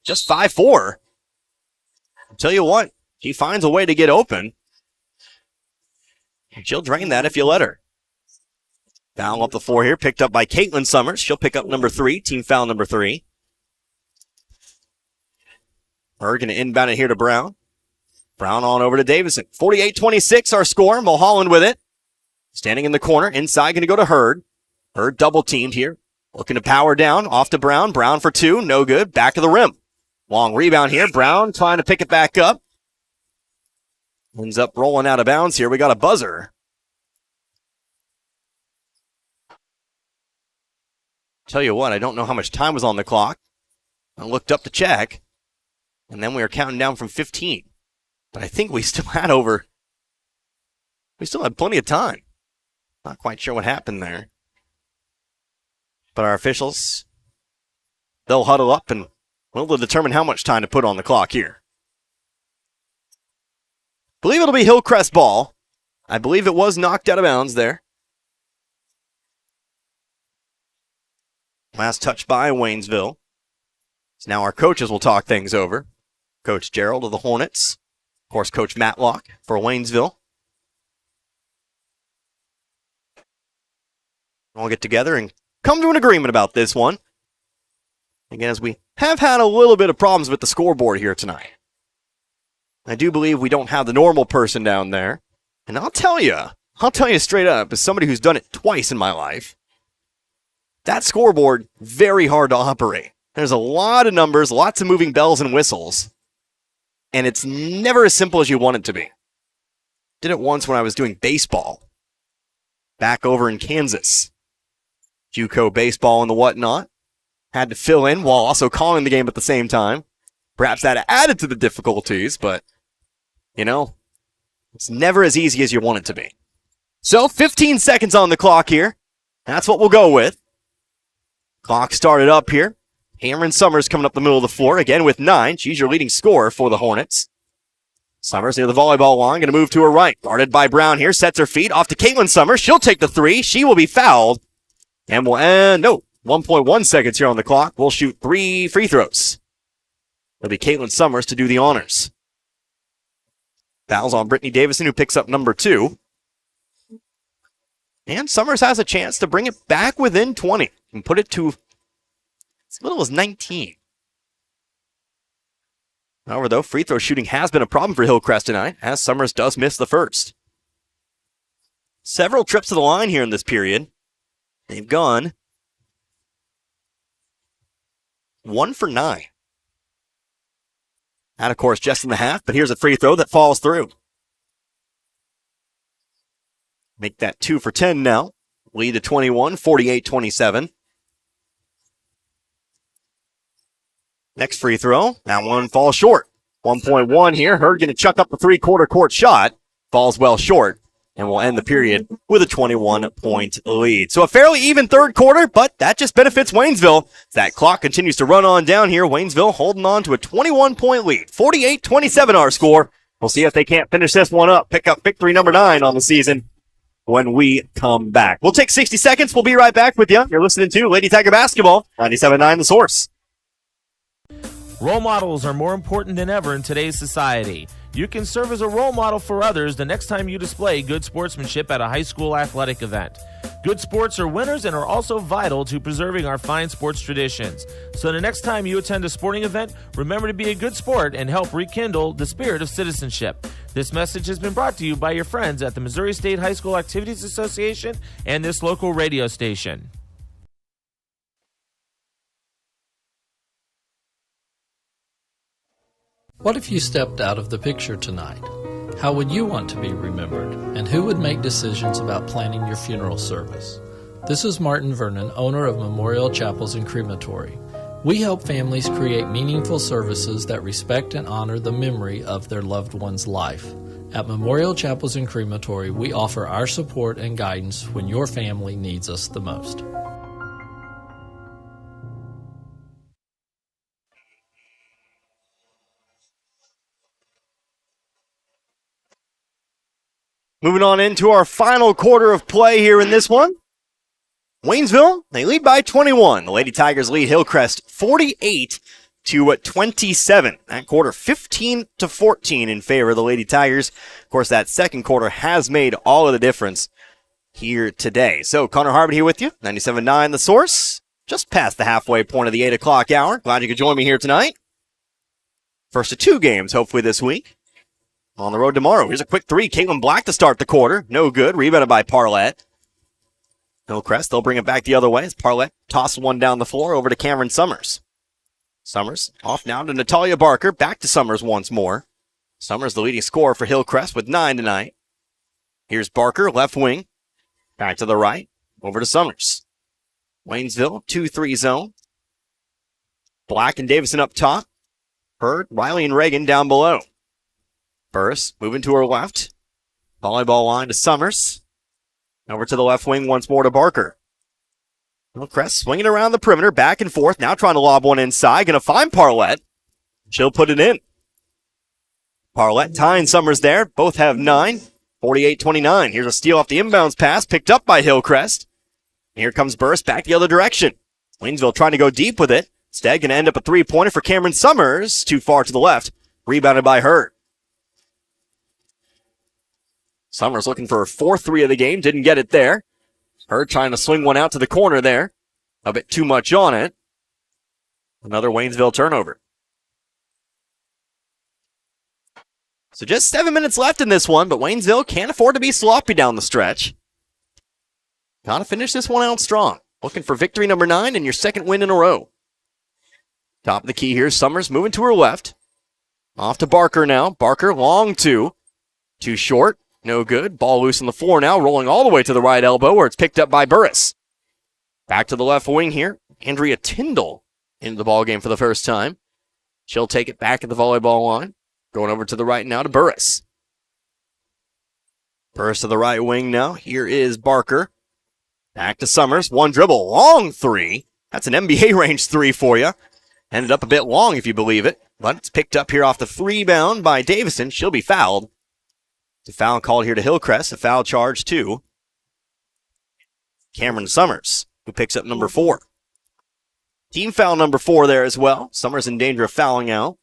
Just 5'4". I'll tell you what, she finds a way to get open. She'll drain that if you let her. Foul up the floor here, picked up by Caitlin Summers. She'll pick up number 3, team foul number 3. We're going to inbound it here to Brown. Brown on over to Davison. 48-26 our score. Mulholland with it. Standing in the corner. Inside going to go to Hurd. Hurd double teamed here. Looking to power down. Off to Brown. Brown for 2. No good. Back of the rim. Long rebound here. Brown trying to pick it back up. Ends up rolling out of bounds here. We got a buzzer. Tell you what, I don't know how much time was on the clock. I looked up to check. And then we were counting down from 15. But I think we still had plenty of time. Not quite sure what happened there. But our officials, they'll huddle up and we'll determine how much time to put on the clock here. Believe it'll be Hillcrest ball. I believe it was knocked out of bounds there. Last touch by Waynesville. So now our coaches will talk things over. Coach Gerald of the Hornets. Of course, Coach Matlock for Waynesville. We'll get together and come to an agreement about this one. Again, as we have had a little bit of problems with the scoreboard here tonight. I do believe we don't have the normal person down there. And I'll tell you straight up, as somebody who's done it twice in my life, that scoreboard, very hard to operate. There's a lot of numbers, lots of moving bells and whistles. And it's never as simple as you want it to be. Did it once when I was doing baseball. Back over in Kansas. JUCO baseball and the whatnot. Had to fill in while also calling the game at the same time. Perhaps that added to the difficulties, but, it's never as easy as you want it to be. So, 15 seconds on the clock here. That's what we'll go with. Clock started up here. Cameron Summers coming up the middle of the floor, again with 9. She's your leading scorer for the Hornets. Summers near the volleyball line, going to move to her right. Guarded by Brown here, sets her feet, off to Caitlin Summers. She'll take the 3. She will be fouled. And we'll end, 1.1 seconds here on the clock. We'll shoot 3 free throws. It'll be Caitlin Summers to do the honors. Fouls on Brittany Davison, who picks up number 2. And Summers has a chance to bring it back within 20 and put it to as little as 19. However, though, free throw shooting has been a problem for Hillcrest tonight, as Summers does miss the first. Several trips to the line here in this period. They've gone 1 for 9. That, of course, just in the half, but here's a free throw that falls through. Make that 2 for 10 now. Lead to 21, 48-27. Next free throw. That one falls short. 1.1 here. Hurd going to chuck up the three-quarter court shot. Falls well short. And we'll end the period with a 21-point lead. So a fairly even third quarter, but that just benefits Waynesville. That clock continues to run on down here. Waynesville holding on to a 21-point lead. 48-27 our score. We'll see if they can't finish this one up. Pick up victory number 9 on the season when we come back. We'll take 60 seconds. We'll be right back with you. You're listening to Lady Tiger Basketball, 97.9 The Source. Role models are more important than ever in today's society. You can serve as a role model for others the next time you display good sportsmanship at a high school athletic event. Good sports are winners and are also vital to preserving our fine sports traditions. So the next time you attend a sporting event, remember to be a good sport and help rekindle the spirit of citizenship. This message has been brought to you by your friends at the Missouri State High School Activities Association and this local radio station. What if you stepped out of the picture tonight? How would you want to be remembered? And who would make decisions about planning your funeral service? This is Martin Vernon, owner of Memorial Chapels and Crematory. We help families create meaningful services that respect and honor the memory of their loved one's life. At Memorial Chapels and Crematory, we offer our support and guidance when your family needs us the most. Moving on into our final quarter of play here in this one. Waynesville, they lead by 21. The Lady Tigers lead Hillcrest 48-27. That quarter 15-14 in favor of the Lady Tigers. Of course, that second quarter has made all of the difference here today. So Connor Harbin here with you, 97.9 The Source. Just past the halfway point of the 8 o'clock hour. Glad you could join me here tonight. First of two games, hopefully this week. On the road tomorrow. Here's a quick three. Caitlin Black to start the quarter. No good. Rebounded by Parlett. Hillcrest, they'll bring it back the other way as Parlett tosses one down the floor over to Cameron Summers. Summers off now to Natalia Barker. Back to Summers once more. Summers the leading scorer for Hillcrest with 9 tonight. Here's Barker, left wing. Back to the right. Over to Summers. Waynesville, 2-3 zone. Black and Davison up top. Hurd, Riley, and Reagan down below. Burris moving to her left. Volleyball line to Summers. Over to the left wing once more to Barker. Hillcrest swinging around the perimeter, back and forth. Now trying to lob one inside. Going to find Parlett. She'll put it in. Parlett tying Summers there. Both have 9. 48-29. Here's a steal off the inbounds pass. Picked up by Hillcrest. Here comes Burris back the other direction. Waynesville trying to go deep with it. Instead, going to end up a three-pointer for Cameron Summers. Too far to the left. Rebounded by Hurd. Summers looking for her fourth three of the game. Didn't get it there. Hurd trying to swing one out to the corner there. A bit too much on it. Another Waynesville turnover. So just 7 minutes left in this one, but Waynesville can't afford to be sloppy down the stretch. Gotta finish this one out strong. Looking for victory number 9 and your second win in a row. Top of the key here, Summers moving to her left. Off to Barker now. Barker, long two. Too short. No good. Ball loose on the floor now, rolling all the way to the right elbow where it's picked up by Burris. Back to the left wing here. Andrea Tyndall into the ball game for the first time. She'll take it back at the volleyball line. Going over to the right now to Burris. Burris to the right wing now. Here is Barker. Back to Summers. One dribble. Long three. That's an NBA range three for you. Ended up a bit long if you believe it. But it's picked up here off the rebound by Davison. She'll be fouled. The foul called here to Hillcrest. A foul charge to Cameron Summers, who picks up number 4. Team foul number 4 there as well. Summers in danger of fouling out.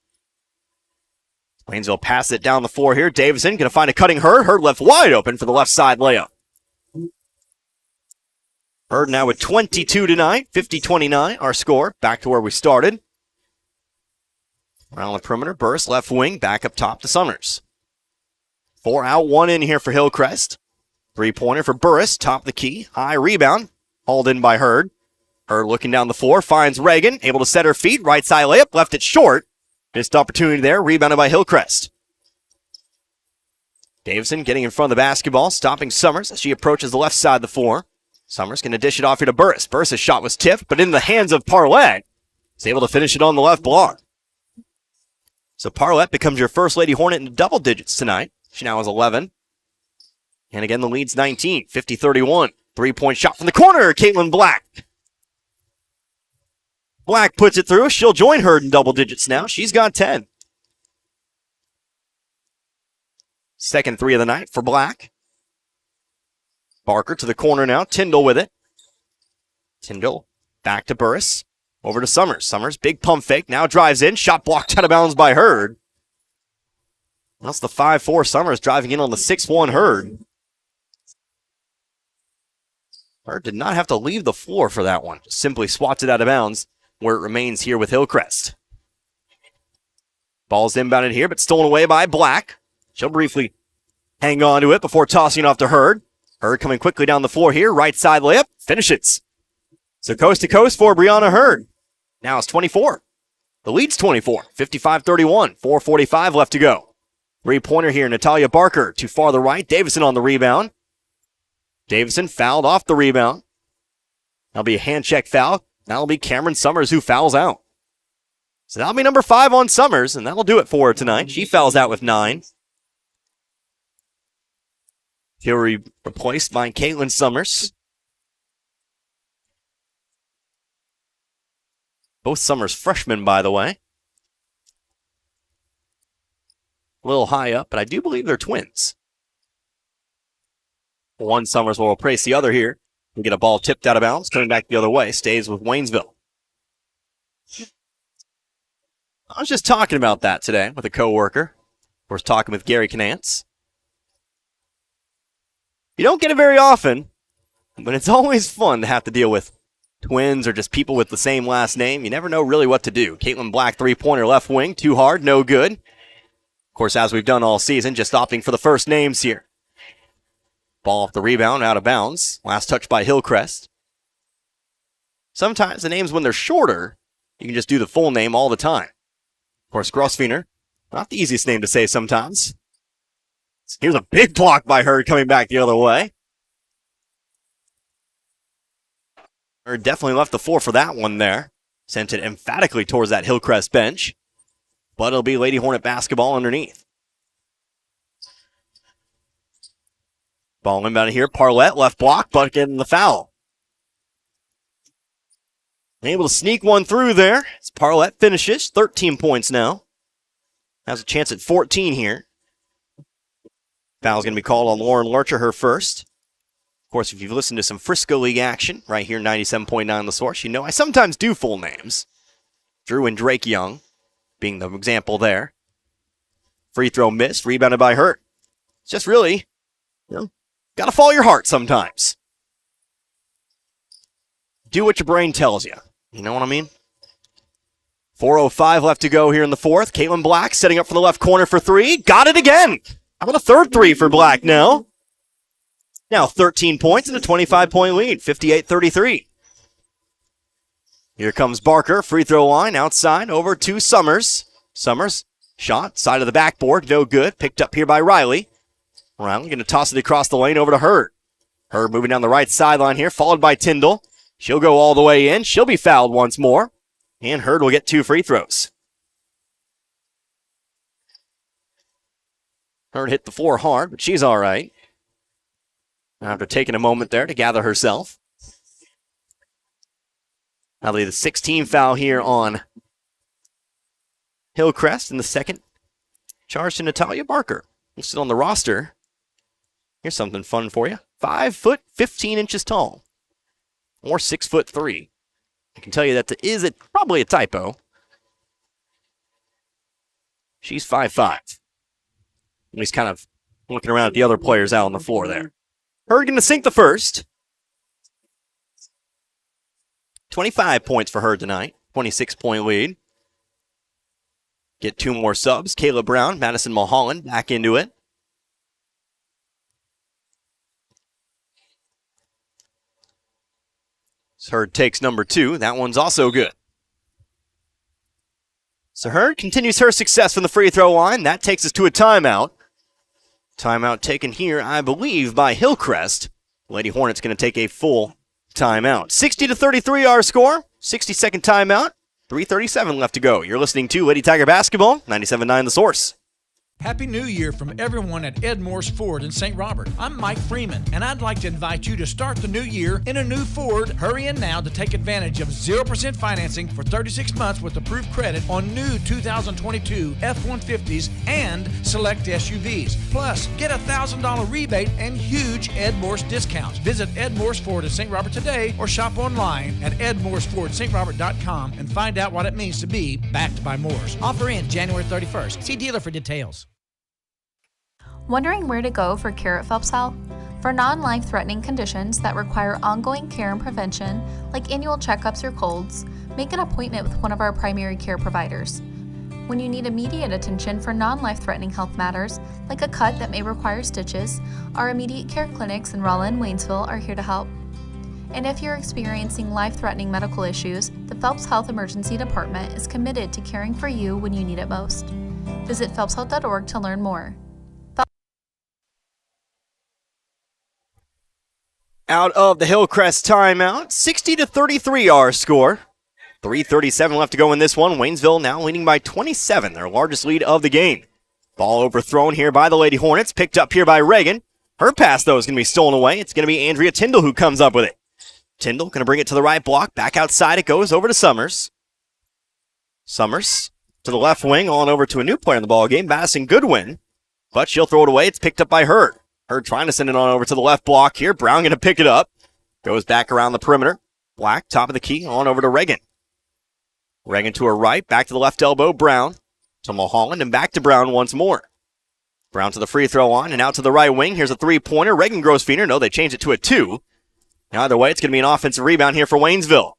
Waynesville passes it down the floor here. Davison going to find a cutting Hurd. Hurd left wide open for the left side layup. Hurd now with 22 tonight. 50-29 our score. Back to where we started. Around the perimeter. Burris left wing. Back up top to Summers. 4 out, 1 in here for Hillcrest. Three-pointer for Burris. Top of the key. High rebound. Hauled in by Hurd. Hurd looking down the floor. Finds Reagan. Able to set her feet. Right side layup. Left it short. Missed opportunity there. Rebounded by Hillcrest. Davison getting in front of the basketball. Stopping Summers as she approaches the left side of the floor. Summers going to dish it off here to Burris. Burris' shot was tipped, but in the hands of Parlett. He's able to finish it on the left block. So Parlett becomes your first Lady Hornet in double digits tonight. She now has 11. And again, the lead's 19, 50-31. Three-point shot from the corner, Caitlin Black. Black puts it through. She'll join Hurd in double digits now. She's got 10. Second three of the night for Black. Barker to the corner now. Tyndall with it. Tyndall back to Burris. Over to Summers. Summers, big pump fake. Now drives in. Shot blocked out of bounds by Hurd. That's the 5'4 Summers driving in on the 6'1 Hurd. Hurd did not have to leave the floor for that one. Just simply swats it out of bounds where it remains here with Hillcrest. Ball's inbounded here, but stolen away by Black. She'll briefly hang on to it before tossing it off to Hurd. Hurd coming quickly down the floor here. Right side layup. Finishes. So coast to coast for Brianna Hurd. Now it's 24. The lead's 24. 55-31. 4:45 left to go. Three-pointer here, Natalia Barker to farther right. Davison on the rebound. Davison fouled off the rebound. That'll be a hand check foul. That'll be Cameron Summers who fouls out. So that'll be number 5 on Summers, and that'll do it for her tonight. She fouls out with 9. She'll be replaced by Caitlin Summers. Both Summers freshmen, by the way. A little high up, but I do believe they're twins. One Summers will replace the other here. We get a ball tipped out of bounds, coming back the other way. Stays with Waynesville. I was just talking about that today with a coworker. Of course, talking with Gary Canance. You don't get it very often, but it's always fun to have to deal with twins or just people with the same last name. You never know really what to do. Caitlin Black, three-pointer left wing, too hard, no good. Of course, as we've done all season, just opting for the first names here. Ball off the rebound, out of bounds. Last touch by Hillcrest. Sometimes the names, when they're shorter, you can just do the full name all the time. Of course, Grossfener, not the easiest name to say sometimes. Here's a big block by Hurd coming back the other way. Hurd definitely left the floor for that one there. Sent it emphatically towards that Hillcrest bench. But it'll be Lady Hornet basketball underneath. Ball inbound here. Parlett, left block, but getting the foul. Able to sneak one through there. As Parlett finishes, 13 points now. Has a chance at 14 here. Foul's going to be called on Lauren Lurcher, her first. Of course, if you've listened to some Frisco League action right here, 97.9 The Source, you know I sometimes do full names. Drew and Drake Young being the example there. Free throw missed, rebounded by Hurt. It's just really, got to follow your heart sometimes. Do what your brain tells you. You know what I mean? 4:05 left to go here in the fourth. Caitlin Black setting up for the left corner for 3. Got it again. How about a third 3 for Black now? Now 13 points and a 25-point lead, 58-33. Here comes Barker, free throw line, outside, over to Summers. Summers, shot, side of the backboard, no good. Picked up here by Riley. Riley going to toss it across the lane over to Hurd. Hurd moving down the right sideline here, followed by Tyndall. She'll go all the way in. She'll be fouled once more. And Hurd will get 2 free throws. Hurd hit the floor hard, but she's all right. After taking a moment there to gather herself. That'll be the 16th foul here on Hillcrest in the second. Charge to Natalia Barker. Listed on the roster. Here's something fun for you. 5 foot, 15 inches tall. Or 6'3". I can tell you that is probably a typo. She's 5'5". And he's kind of looking around at the other players out on the floor there. Hurd going to sink the first. 25 points for Hurd tonight. 26-point lead. Get 2 more subs. Kayla Brown, Madison Mulholland back into it. Hurd takes number 2. That one's also good. So Hurd continues her success from the free throw line. That takes us to a timeout. Timeout taken here, I believe, by Hillcrest. Lady Hornets going to take a full timeout. 60-33 our score. 60-second timeout. 3:37 left to go. You're listening to Lady Tiger Basketball, 97.9 The Source. Happy New Year from everyone at Ed Morse Ford in St. Robert. I'm Mike Freeman, and I'd like to invite you to start the new year in a new Ford. Hurry in now to take advantage of 0% financing for 36 months with approved credit on new 2022 F-150s and select SUVs. Plus, get a $1,000 rebate and huge Ed Morse discounts. Visit Ed Morse Ford in St. Robert today or shop online at edmorsefordstrobert.com and find out what it means to be backed by Morse. Offer in January 31st. See dealer for details. Wondering where to go for care at Phelps Health? For non-life-threatening conditions that require ongoing care and prevention, like annual checkups or colds, make an appointment with one of our primary care providers. When you need immediate attention for non-life-threatening health matters, like a cut that may require stitches, our immediate care clinics in Rolla and Waynesville are here to help. And if you're experiencing life-threatening medical issues, the Phelps Health Emergency Department is committed to caring for you when you need it most. Visit phelpshealth.org to learn more. Out of the Hillcrest timeout, 60-33 our score. 3:37 left to go in this one. Waynesville now leading by 27, their largest lead of the game. Ball overthrown here by the Lady Hornets, picked up here by Reagan. Her pass, though, is going to be stolen away. It's going to be Andrea Tyndall who comes up with it. Tyndall going to bring it to the right block. Back outside it goes over to Summers. Summers to the left wing, on over to a new player in the ballgame, Madison Goodwin. But she'll throw it away. It's picked up by Hurd. Hurd trying to send it on over to the left block here. Brown going to pick it up. Goes back around the perimeter. Black, top of the key, on over to Reagan. Reagan to her right, back to the left elbow, Brown. To Mulholland and back to Brown once more. Brown to the free throw line and out to the right wing. Here's a three-pointer. Reagan Grossfeeder. No, they changed it to a 2. Either way, it's going to be an offensive rebound here for Waynesville.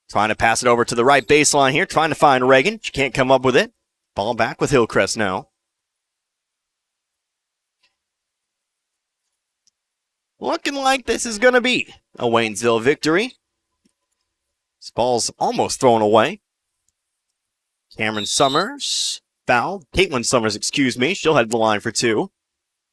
Trying to pass it over to the right baseline here. Trying to find Reagan. She can't come up with it. Ball back with Hillcrest now. Looking like this is going to be a Waynesville victory. This ball's almost thrown away. Cameron Summers fouled. Caitlin Summers, excuse me. She'll head the line for 2. Of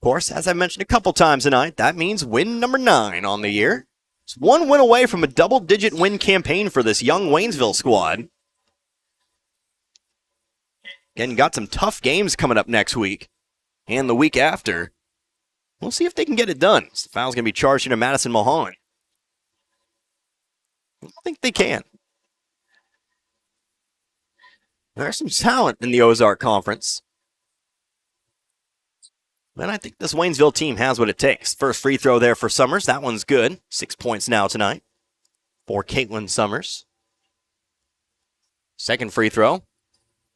course, as I mentioned a couple times tonight, that means win number 9 on the year. It's one win away from a double-digit win campaign for this young Waynesville squad. Again, got some tough games coming up next week and the week after. We'll see if they can get it done. The foul's going to be charged into Madison Mulholland. I don't think they can. There's some talent in the Ozark Conference. And I think this Waynesville team has what it takes. First free throw there for Summers. That one's good. 6 points now tonight for Caitlin Summers. Second free throw.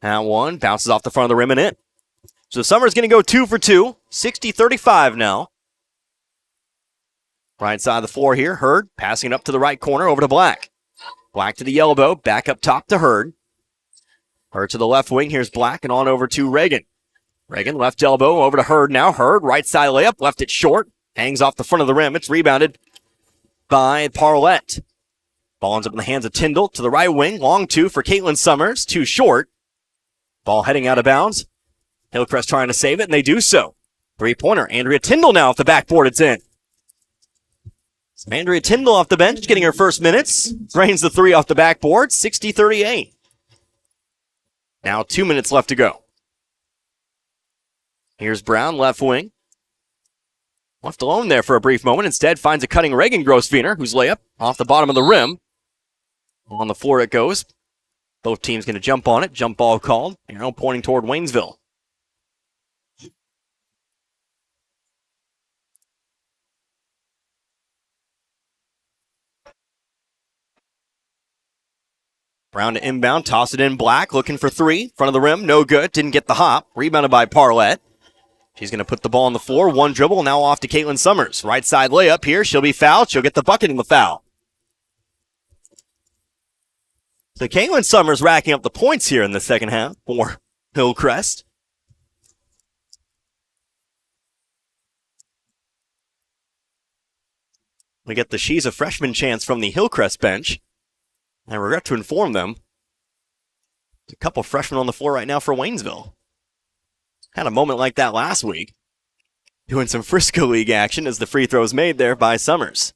That one bounces off the front of the rim and in. So Summers going to go 2 for 2. 60-35 now. Right side of the floor here. Hurd passing it up to the right corner over to Black. Black to the elbow. Back up top to Hurd. Hurd to the left wing. Here's Black and on over to Reagan. Reagan, left elbow, over to Hurd now. Hurd, right side layup, left it short. Hangs off the front of the rim. It's rebounded by Parlett. Ball ends up in the hands of Tyndall to the right wing. Long 2 for Caitlin Summers. 2 short. Ball heading out of bounds. Hillcrest trying to save it, and they do so. Three-pointer. Andrea Tyndall now off the backboard. It's in. So Andrea Tyndall off the bench, getting her first minutes. Drains the 3 off the backboard. 60-38. Now 2 minutes left to go. Here's Brown, left wing. Left alone there for a brief moment. Instead, finds a cutting Reagan Grossfeeder, whose layup off the bottom of the rim. On the floor it goes. Both teams going to jump on it. Jump ball called. Arrow pointing toward Waynesville. Brown to inbound. Toss it in. Black looking for 3. Front of the rim. No good. Didn't get the hop. Rebounded by Parlett. She's going to put the ball on the floor. One dribble, now off to Caitlin Summers. Right side layup here. She'll be fouled. She'll get the bucket in the foul. So Caitlin Summers racking up the points here in the second half for Hillcrest. We get the She's a Freshman chance from the Hillcrest bench. I regret to inform them, there's a couple freshmen on the floor right now for Waynesville. Had a moment like that last week. Doing some Frisco League action as the free throws made there by Summers.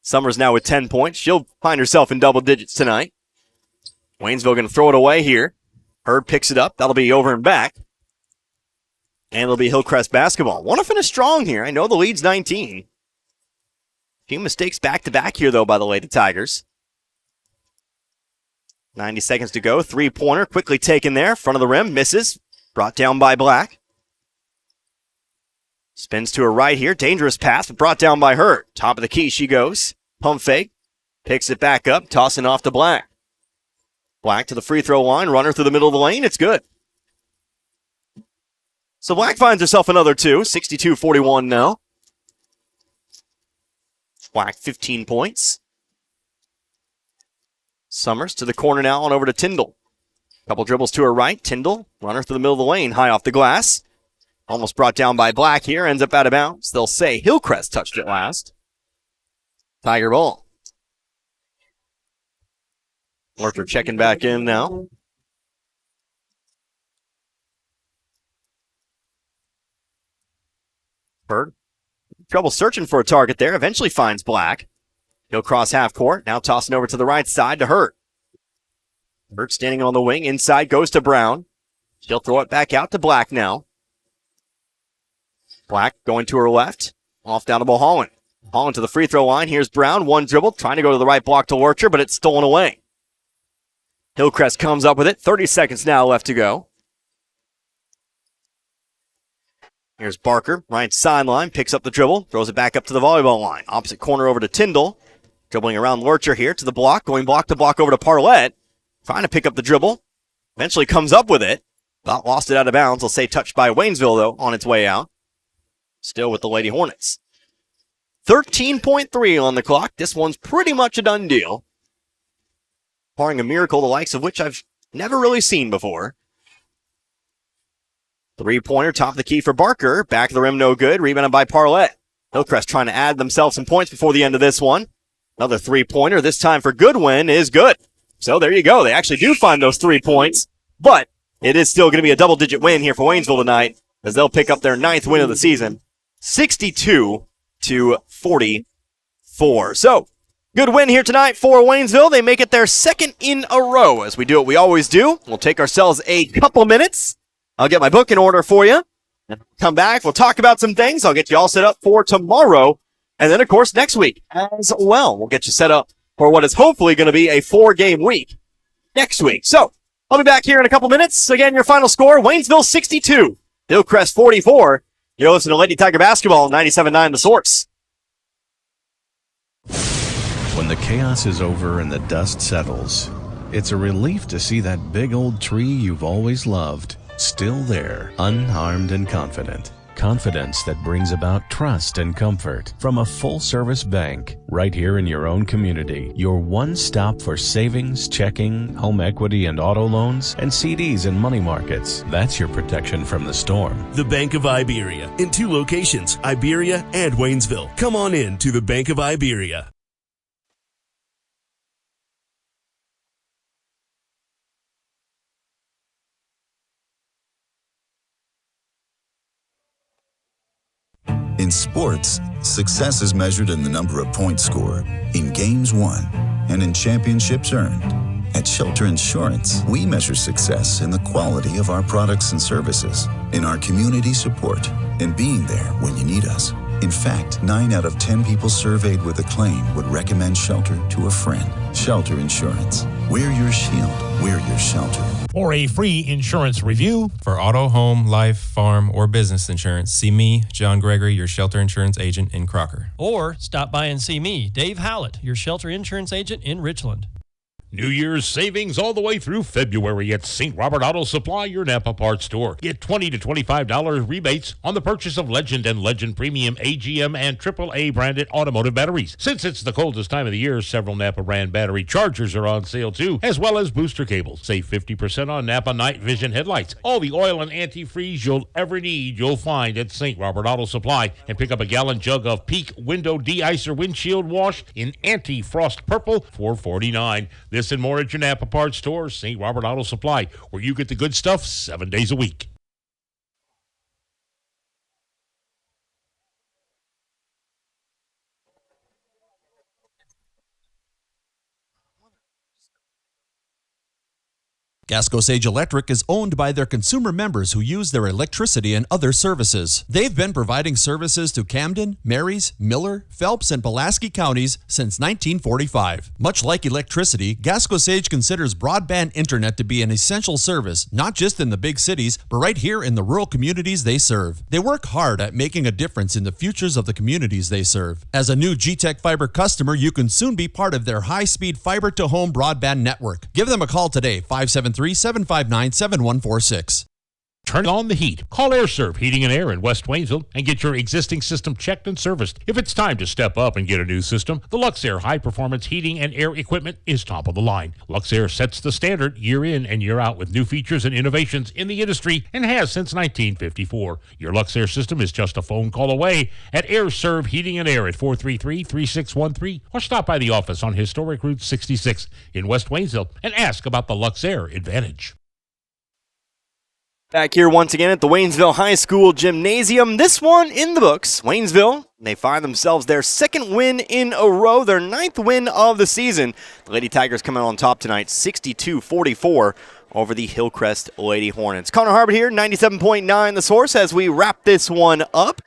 Summers now with 10 points. She'll find herself in double digits tonight. Waynesville going to throw it away here. Hurd picks it up. That'll be over and back. And it'll be Hillcrest basketball. Want to finish strong here. I know the lead's 19. Few mistakes back-to-back here, though, by the Lady Tigers. 90 seconds to go. Three-pointer quickly taken there. Front of the rim. Misses. Brought down by Black. Spins to her right here. Dangerous pass, but brought down by her. Top of the key she goes. Pump fake. Picks it back up. Tossing off to Black. Black to the free throw line. Runner through the middle of the lane. It's good. So Black finds herself another 2. 62-41 now. Black 15 points. Summers to the corner now on over to Tyndall. Couple dribbles to her right. Tyndall, runner through the middle of the lane, high off the glass. Almost brought down by Black here, ends up out of bounds. They'll say Hillcrest touched it last. Tiger ball. Lurcher checking back in now. Hurd. Trouble searching for a target there. Eventually finds Black. He'll cross half court. Now tossing over to the right side to Hurt. Hurt standing on the wing. Inside goes to Brown. She'll throw it back out to Black now. Black going to her left. Off down to Mulholland. Mulholland to the free throw line. Here's Brown. One dribble. Trying to go to the right block to Lurcher, but it's stolen away. Hillcrest comes up with it. 30 seconds now left to go. Here's Barker. Right sideline. Picks up the dribble. Throws it back up to the volleyball line. Opposite corner over to Tyndall. Dribbling around Lurcher here to the block. Going block to block over to Parlett. Trying to pick up the dribble. Eventually comes up with it. About lost it out of bounds. I'll say touched by Waynesville, though, on its way out. Still with the Lady Hornets. 13.3 on the clock. This one's pretty much a done deal. Barring a miracle, the likes of which I've never really seen before. Three-pointer, top of the key for Barker. Back of the rim, no good. Rebounded by Parlett. Hillcrest trying to add themselves some points before the end of this one. Another three-pointer, this time for Goodwin, is good. So there you go. They actually do find those 3 points. But it is still going to be a double-digit win here for Waynesville tonight as they'll pick up their 9th win of the season. 62-44. So, good win here tonight for Waynesville. They make it their 2nd in a row. As we do what we always do, we'll take ourselves a couple minutes. I'll get my book in order for you. And come back. We'll talk about some things. I'll get you all set up for tomorrow. And then, of course, next week as well. We'll get you set up for what is hopefully going to be a 4-game week next week. So, I'll be back here in a couple minutes. Again, your final score, Waynesville 62, Hillcrest 44. You're listening to Lady Tiger Basketball, 97.9 The Source. When the chaos is over and the dust settles, it's a relief to see that big old tree you've always loved still there, unharmed and confident. Confidence that brings about trust and comfort from a full-service bank right here in your own community. Your one stop for savings, checking, home equity and auto loans, and CDs and money markets. That's your protection from the storm. The Bank of Iberia in 2 locations, Iberia and Waynesville. Come on in to the Bank of Iberia. In sports, success is measured in the number of points scored, in games won, and in championships earned. At Shelter Insurance, we measure success in the quality of our products and services, in our community support, and being there when you need us. In fact, 9 out of 10 people surveyed with a claim would recommend Shelter to a friend. Shelter Insurance. We're your shield. We're your shelter. For a free insurance review, For auto, home, life, farm, or business insurance, see me, John Gregory, your shelter insurance agent in Crocker. Or stop by and see me, Dave Howlett, your shelter insurance agent in Richland. New Year's savings all the way through February at St. Robert Auto Supply, your Napa parts store. Get $20 to $25 rebates on the purchase of Legend and Legend Premium AGM and AAA branded automotive batteries. Since it's the coldest time of the year, several Napa brand battery chargers are on sale too, as well as booster cables. Save 50% on Napa night vision headlights. All the oil and antifreeze you'll ever need, you'll find at St. Robert Auto Supply. And pick up a gallon jug of Peak Window De-Icer Windshield Wash in anti-frost purple for $4.49. This and more at your Napa parts store, St. Robert Auto Supply, where you get the good stuff 7 days a week. Gasco Sage Electric is owned by their consumer members who use their electricity and other services. They've been providing services to Camden, Marys, Miller, Phelps, and Pulaski counties since 1945. Much like electricity, Gasco Sage considers broadband internet to be an essential service, not just in the big cities, but right here in the rural communities they serve. They work hard at making a difference in the futures of the communities they serve. As a new G-Tech Fiber customer, you can soon be part of their high-speed fiber-to-home broadband network. Give them a call today, 573-759-7146. Turn on the heat. Call AirServe Heating and Air in West Waynesville and get your existing system checked and serviced. If it's time to step up and get a new system, the Luxair high-performance heating and air equipment is top of the line. Luxair sets the standard year in and year out with new features and innovations in the industry and has since 1954. Your Luxair system is just a phone call away at AirServe Heating and Air at 433-3613 or stop by the office on Historic Route 66 in West Waynesville and ask about the Luxair Advantage. Back here once again at the Waynesville High School Gymnasium. This one in the books. Waynesville, they find themselves their second win in a row, their 9th win of the season. The Lady Tigers coming out on top tonight, 62-44 over the Hillcrest Lady Hornets. Connor Harbert here, 97.9 The Source as we wrap this one up.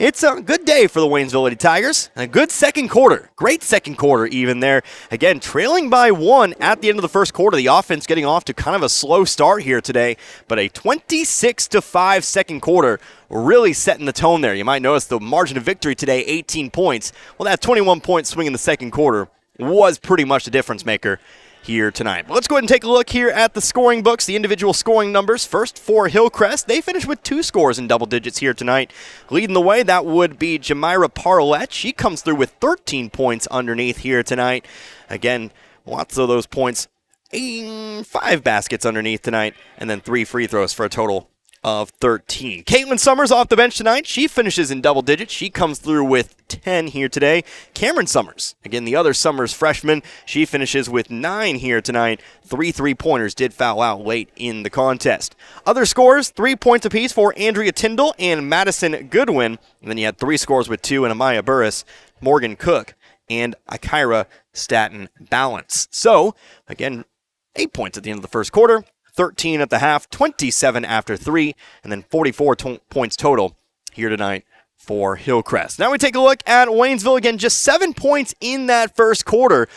It's a good day for the Waynesville Lady Tigers. A good second quarter. Great second quarter even there. Again, trailing by 1 at the end of the first quarter. The offense getting off to kind of a slow start here today, but a 26-5 second quarter really setting the tone there. You might notice the margin of victory today, 18 points. Well, that 21-point swing in the second quarter was pretty much the difference maker here tonight. But let's go ahead and take a look here at the scoring books, the individual scoring numbers. First for Hillcrest, they finished with 2 scores in double digits here tonight. Leading the way, that would be Jamira Parlett. She comes through with 13 points underneath here tonight. Again, lots of those points. 5 baskets underneath tonight, and then 3 free throws for a total of 13. Caitlin Summers off the bench tonight. She finishes in double digits. She comes through with 10 here today. Cameron Summers, again, the other Summers freshman, she finishes with 9 here tonight. 3 3-pointers did foul out late in the contest. Other scores, 3 points apiece for Andrea Tyndall and Madison Goodwin. And then you had 3 scores with 2 in Amaya Burris, Morgan Cook, and Akira Staten Balance. So, again, 8 points at the end of the first quarter. 13 at the half, 27 after 3, and then 44 points total here tonight for Hillcrest. Now we take a look at Waynesville again, just 7 points in that first quarter.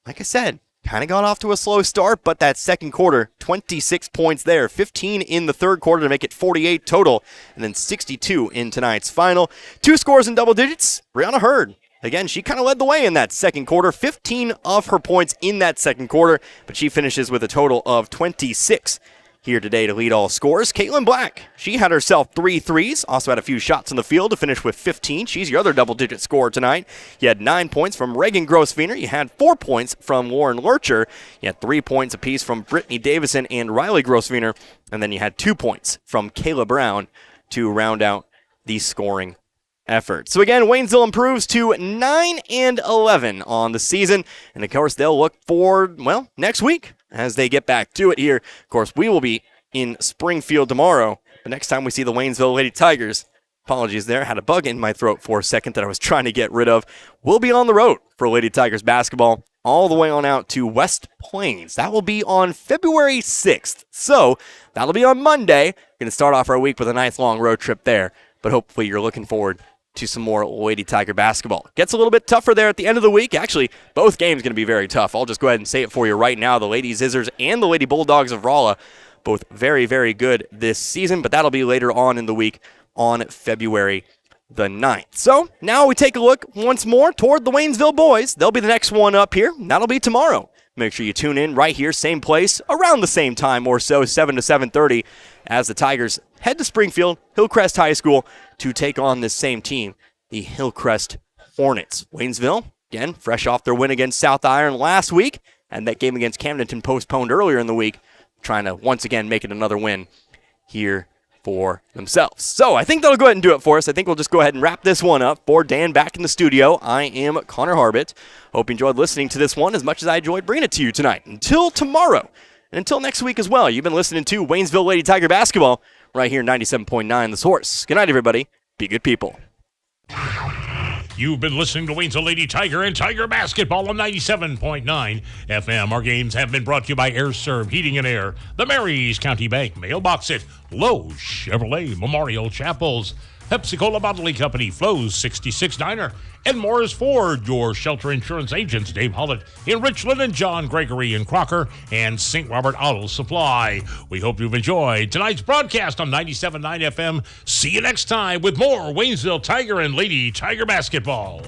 Like I said, kind of got off to a slow start, but that second quarter, 26 points there, 15 in the third quarter to make it 48 total, and then 62 in tonight's final. 2 scores in double digits, Brianna Hurd. Again, she kind of led the way in that second quarter. 15 of her points in that second quarter, but she finishes with a total of 26 here today to lead all scores. Caitlin Black, she had herself 3 threes, also had a few shots in the field to finish with 15. She's your other double-digit scorer tonight. You had 9 points from Reagan Grossfener. You had 4 points from Lauren Lurcher. You had 3 points apiece from Brittany Davison and Riley Grossfener. And then you had 2 points from Kayla Brown to round out the scoring effort. So again, Waynesville improves to 9-11 on the season, and of course they'll look forward, well, next week as they get back to it here. Of course, we will be in Springfield tomorrow, but next time we see the Waynesville Lady Tigers, apologies there, had a bug in my throat for a second that I was trying to get rid of. We'll be on the road for Lady Tigers basketball all the way on out to West Plains. That will be on February 6th. So that'll be on Monday. We're going to start off our week with a nice long road trip there, but hopefully you're looking forward to some more Lady Tiger basketball. Gets a little bit tougher there at the end of the week. Actually, both games going to be very tough. I'll just go ahead and say it for you right now. The Lady Zizzers and the Lady Bulldogs of Rolla, both very, very good this season, but that'll be later on in the week on February the 9th. So now we take a look once more toward the Waynesville boys. They'll be the next one up here. That'll be tomorrow. Make sure you tune in right here, same place, around the same time or so, 7 to 7:30, as the Tigers head to Springfield, Hillcrest High School, to take on this same team, the Hillcrest Hornets. Waynesville, again, fresh off their win against South Iron last week, and that game against Camdenton postponed earlier in the week, trying to once again make it another win here for themselves. So I think that'll go ahead and do it for us. I think we'll just go ahead and wrap this one up. For Dan back in the studio, I am Connor Harbert. Hope you enjoyed listening to this one as much as I enjoyed bringing it to you tonight. Until tomorrow, and until next week as well, you've been listening to Waynesville Lady Tiger Basketball right here, 97.9 The Source. Good night, everybody. Be good people. You've been listening to Waynesville Lady Tiger and Tiger Basketball on 97.9 FM. Our games have been brought to you by Air Serve Heating and Air, the Marys County Bank, Mailbox It, Lowe's Chevrolet Memorial Chapels, Pepsi-Cola Bottling Company, Flo's 66 Diner, and Morris Ford, your shelter insurance agents, Dave Hollett in Richland and John Gregory in Crocker, and St. Robert Auto Supply. We hope you've enjoyed tonight's broadcast on 97.9 FM. See you next time with more Waynesville Tiger and Lady Tiger Basketball.